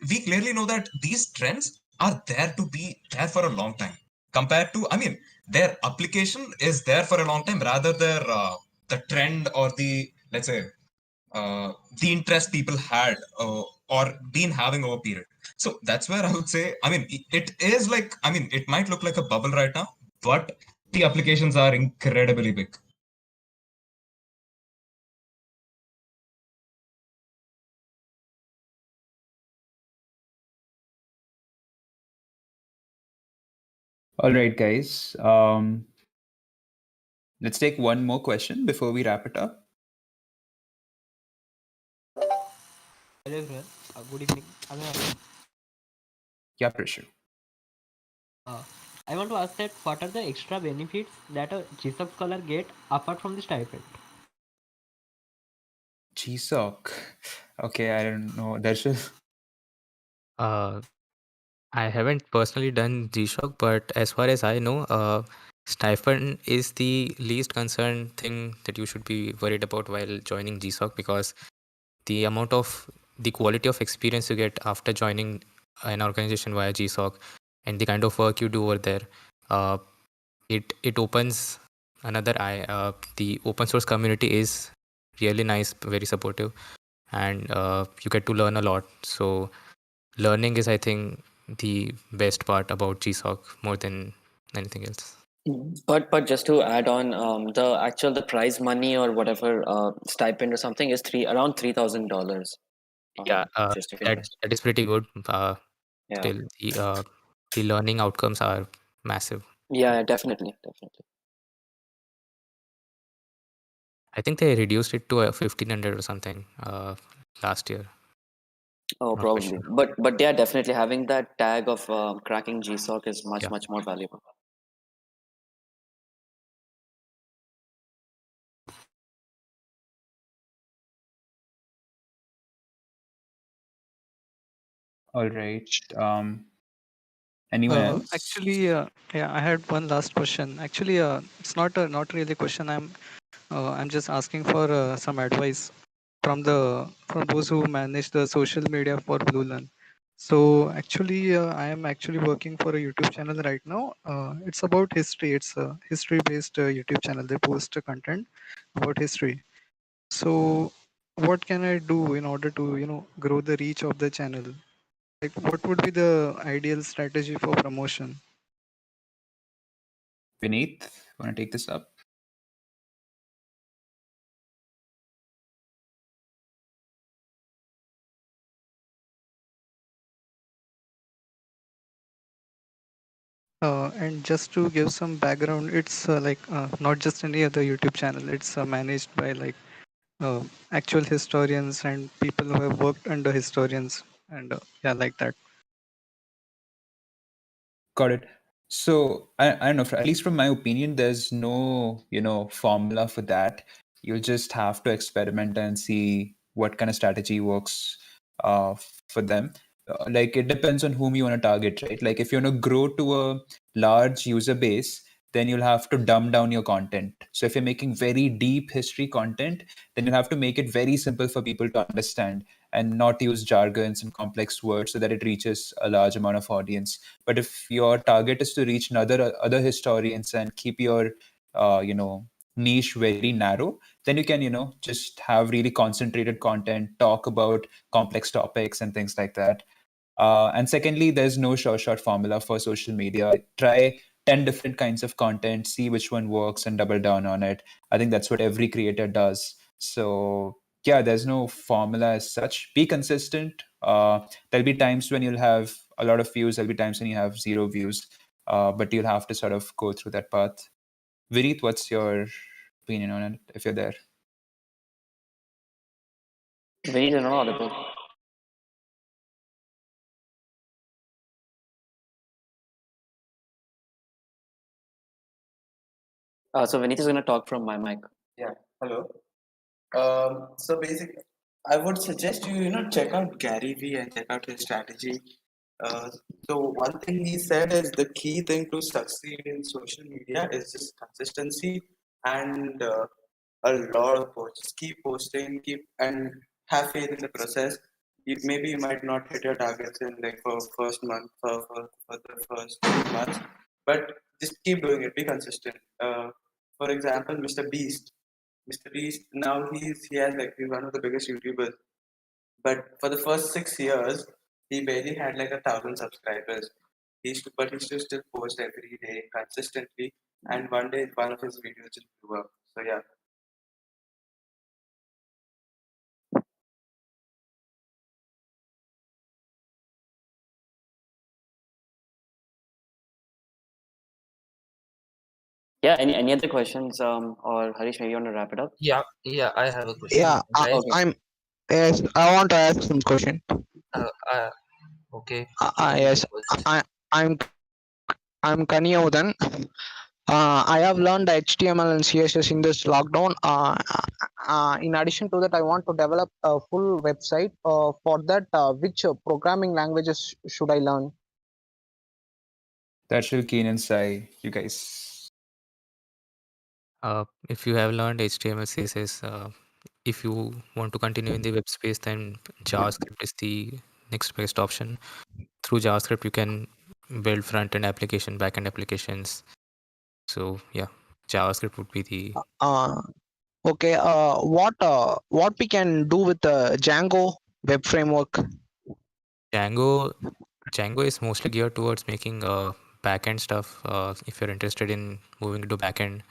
We clearly know that these trends are there to be there for a long time. Compared to, I mean, their application is there for a long time, rather their the trend or the, let's say, the interest people had or been having over period. So that's where I would say, I mean, it is like, I mean, it might look like a bubble right now, but the applications are incredibly big. All right, guys. Let's take one more question before we wrap it up. Hello everyone. Good evening. Am I audible? Yeah, Prishal. Uh, I want to ask that what are the extra benefits that a GSUB scholar get apart from the stipend? GSOC. Okay, I don't know. Darshil. I haven't personally done G-Shock, but as far as I know, stipend is the least concerned thing that you should be worried about while joining GSOC, because the amount of the quality of experience you get after joining an organization via GSOC and the kind of work you do over there, uh, it opens another eye. The open source community is really nice, very supportive, and you get to learn a lot. So learning is, I think, the best part about GSOC more than anything else. But just to add on, the prize money or whatever stipend or something is around $3,000. Yeah, Just if that is pretty good. Yeah. Still, the learning outcomes are massive. Yeah, definitely. I think they reduced it to 1,500 or something last year. Oh, Not for probably. sure. But yeah, definitely having that tag of cracking GSOC is much more valuable. All right. Anyone else? Actually, yeah, I had one last question. Actually, it's not really a question. I'm just asking for some advice from those who manage the social media for BlueLearn. So actually, I am actually working for a YouTube channel right now. It's about history. It's a history-based YouTube channel. They post content about history. So what can I do in order to grow the reach of the channel? Like, what would be the ideal strategy for promotion? Vineet, want to take this up? And just to give some background, it's not just any other YouTube channel. It's managed by actual historians and people who have worked under historians, and yeah, like that. Got it. So I don't know. At least from my opinion, there's no formula for that. You'll just have to experiment and see what kind of strategy works for them. Like it depends on whom you want to target, right? Like if you want to grow to a large user base, then you'll have to dumb down your content. So if you're making very deep history content, then you'll have to make it very simple for people to understand and not use jargons and complex words so that it reaches a large amount of audience. But if your target is to reach other historians and keep your niche very narrow, then you can just have really concentrated content, talk about complex topics and things like that. And secondly, there's no short formula for social media. Try 10 different kinds of content, see which one works and double down on it. I think that's what every creator does. So yeah, there's no formula as such. Be consistent. There'll be times when you'll have a lot of views. There'll be times when you have 0 views. But you'll have to sort of go through that path. Vineet, what's your opinion on it if you're there? Vineet is not audible. So Vineet is going to talk from my mic. Yeah, hello. So basically, I would suggest you check out Gary Vee and check out his strategy. Uh, so one thing he said is the key thing to succeed in social media is just consistency and a lot of posts. Just keep posting, keep and have faith in the process. Maybe you might not hit your targets in like for first month for the first 2 months, but just keep doing it. Be consistent. For example, Mr. Beast. Mr. Beast now he's one of the biggest YouTubers. But for the first 6 years, he barely had like 1,000 subscribers. But he used to still post every day consistently, and one day one of his videos just blew up. So yeah. Yeah. Any other questions? Or Harish, maybe you want to wrap it up? Yeah, I have a question. Yeah, Guys, yes, I want to ask some question. uh, uh, okay, you can Yes, go first. I'm I'm Kaniyodhan. I have learned HTML and CSS in this lockdown. In addition to that, I want to develop a full website. For that, which programming languages should I learn? That's real keen inside, you guys. If you have learned HTML, CSS, if you want to continue in the web space, then JavaScript is the next best option. Through JavaScript, you can build front-end application, back-end applications. So yeah, JavaScript would be the Okay. What we can do with the Django web framework? Django. Django is mostly geared towards making backend stuff. If you're interested in moving into backend,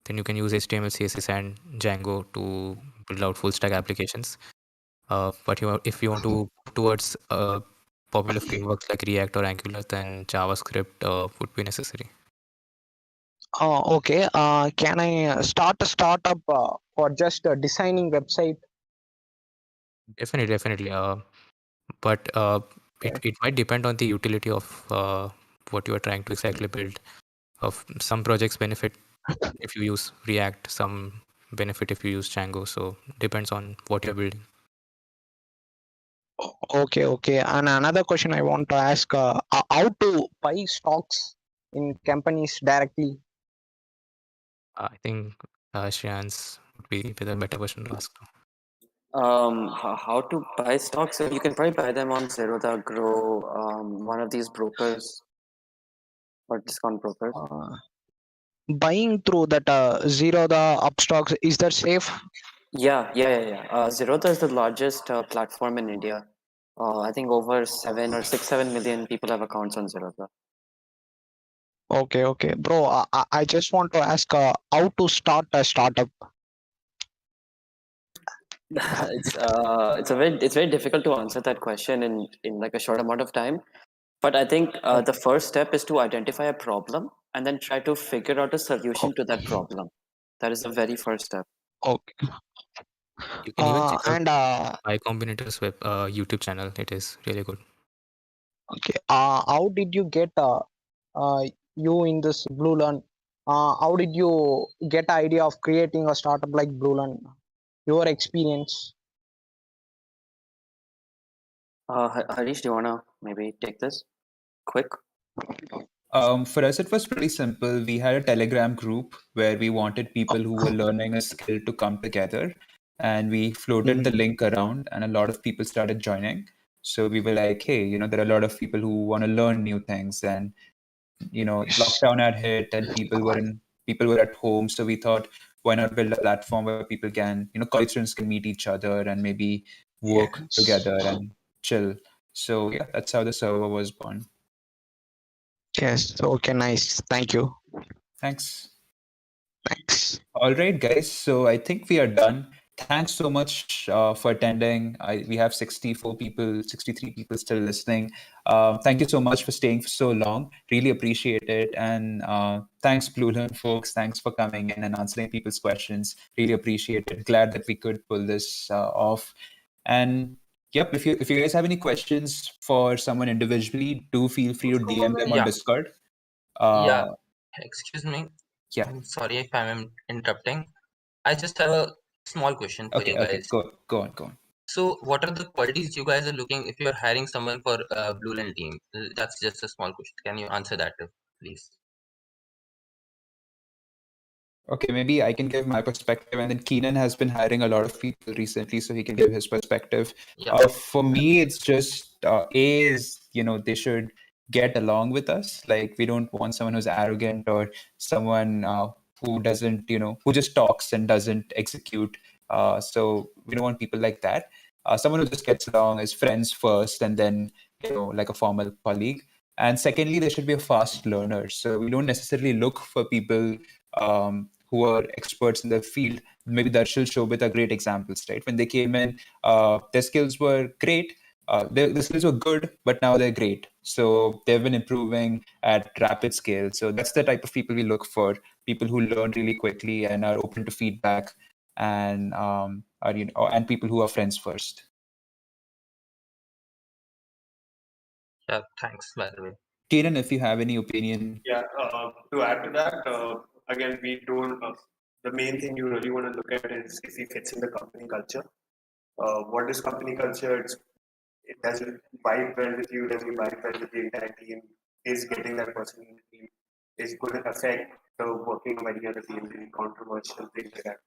then you can use HTML, CSS, and Django to build out full stack applications. But if you want to move towards popular frameworks like React or Angular, then JavaScript would be necessary. Okay. Can I start a startup for just designing website? Definitely. But it might depend on the utility of what you are trying to exactly build. Of some projects benefit if you use React, some benefit if you use Django. So depends on what you're building. Okay. And another question I want to ask: how to buy stocks in companies directly? I think Shreyan's would be the better question to ask. How to buy stocks? You can probably buy them on Zerodha, Grow, one of these brokers or discount brokers. Buying through that zero the up stocks, is that safe? Yeah. Zerodha is the largest platform in India. I think over 7 million people have accounts on Zerodha. Okay, bro. I just want to ask how to start a startup. It's very difficult to answer that question in like a short amount of time. But I think the first step is to identify a problem and then try to figure out a solution to that problem. That is the very first step. Okay. You can even check out And Y Combinator's web YouTube channel. It is really good. okay. How did you get you in this BlueLearn? How did you get idea of creating a startup like BlueLearn? Your experience. Harish, do you wanna maybe take this quick? For us, it was pretty simple. We had a Telegram group where we wanted people who were learning a skill to come together, and we floated the link around, and a lot of people started joining. So we were like, hey, there are a lot of people who want to learn new things, and lockdown had hit, and people were at home. So we thought, why not build a platform where people can, college students can meet each other and maybe work together and chill. So yeah, that's how the server was born. Yes. Okay. Nice. Thank you. Thanks. Thanks. All right, guys. So I think we are done. Thanks so much for attending. We have 63 people still listening. Thank you so much for staying for so long. Really appreciate it. And thanks, BlueLearn folks. Thanks for coming in and answering people's questions. Really appreciate it. Glad that we could pull this off. And yep, if you guys have any questions for someone individually, do feel free to DM them on Yeah. Discord. Yeah. Excuse me. Yeah. I'm sorry if I'm interrupting. I just have a small question for you Okay. guys. Go on. So, what are the qualities you guys are looking if you're hiring someone for BlueLearn team? That's just a small question. Can you answer that, please? Okay, maybe I can give my perspective, and then Keenan has been hiring a lot of people recently, so he can give his perspective. Yeah. For me, it's just A is, they should get along with us. Like, we don't want someone who's arrogant or someone who doesn't, who just talks and doesn't execute. So we don't want people like that. Someone who just gets along, is friends first, and then, like a formal colleague. And secondly, there should be a fast learner. So we don't necessarily look for people who are experts in their field. Maybe Darshil, Shobit are great examples, right? When they came in, their skills were great. The skills were good, but now they're great. So they've been improving at rapid scale. So that's the type of people we look for: people who learn really quickly and are open to feedback, and and people who are friends first. Yeah. Thanks, by the way. Kieran, if you have any opinion. Yeah, to add to that, again, we don't. The main thing you really want to look at is if he fits in the company culture. What is company culture? Does it vibe well with you? Does it vibe well with the entire team? Is getting that person in the team is going to affect the working of any other team, any controversial things like that.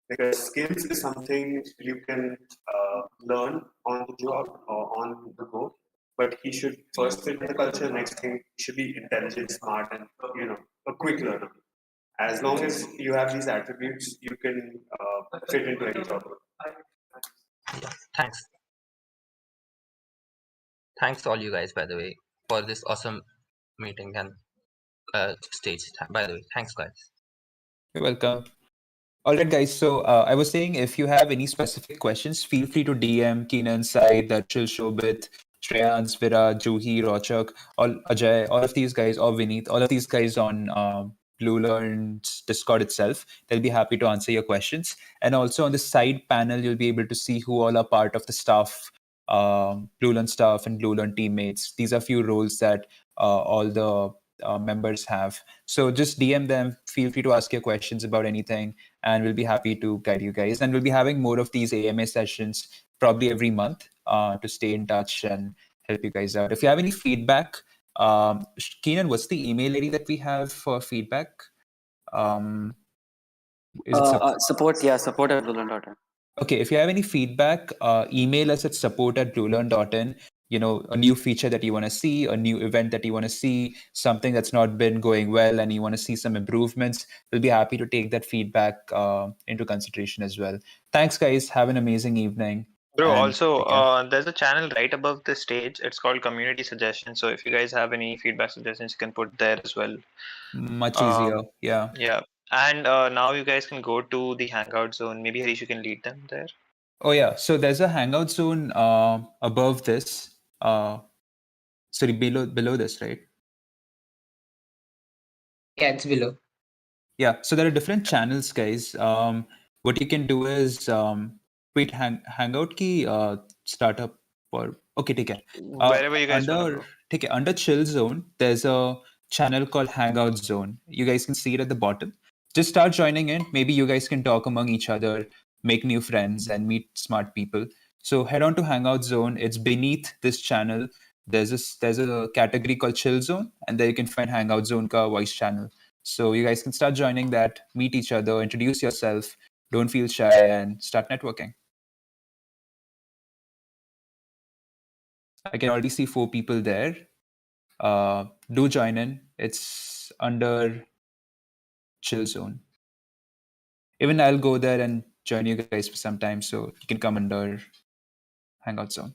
Because skills is something you can learn on the job or on the go. But he should first fit in the culture. Next thing, he should be intelligent, smart, and a quick learner. As long as you have these attributes, you can fit into any job. Thanks. Thanks all you guys, by the way, for this awesome meeting and stage. By the way, thanks guys. You're welcome. All right, guys. So I was saying, if you have any specific questions, feel free to DM Keenan, Said, Darshil, Shobit, Shreyans, Viraj, Juhi, Rochak, all Ajay, all of these guys, or Vineet, all of these guys on BlueLearn's Discord itself. They'll be happy to answer your questions. And also on the side panel, you'll be able to see who all are part of the staff, BlueLearn staff and BlueLearn teammates. These are few roles that all the members have. So just DM them. Feel free to ask your questions about anything, and we'll be happy to guide you guys. And we'll be having more of these AMA sessions probably every month to stay in touch and help you guys out. If you have any feedback, Keenan, what's the email ID that we have for feedback? Is it support? Yeah, support at BlueLearn.in. Okay, if you have any feedback, email us at support@bluelearn.in. A new feature that you want to see, a new event that you want to see, something that's not been going well and you want to see some improvements. We'll be happy to take that feedback into consideration as well. Thanks, guys. Have an amazing evening. Bro, and also, take care. there's a channel right above the stage. It's called Community Suggestions. So if you guys have any feedback suggestions, you can put there as well. Much easier. Yeah. Yeah. And now you guys can go to the Hangout zone. Maybe Harish, you can lead them there. Oh, yeah. So there's a Hangout zone above this. Sorry, below this, right? Yeah, it's below. Yeah, so there are different channels, guys. What you can do is wait, Hangout key startup or okay, take care. Wherever you guys want to go. Under Chill Zone, there's a channel called Hangout Zone. You guys can see it at the bottom. Just start joining in. Maybe you guys can talk among each other, make new friends, and meet smart people. So head on to Hangout Zone. It's beneath this channel. There's a category called Chill Zone, and there you can find Hangout Zone ka voice channel. So you guys can start joining that, meet each other, introduce yourself, don't feel shy, and start networking. I can already see 4 people there. Do join in. It's under Chill Zone. Even I'll go there and join you guys for some time, so you can come under Hangout Zone.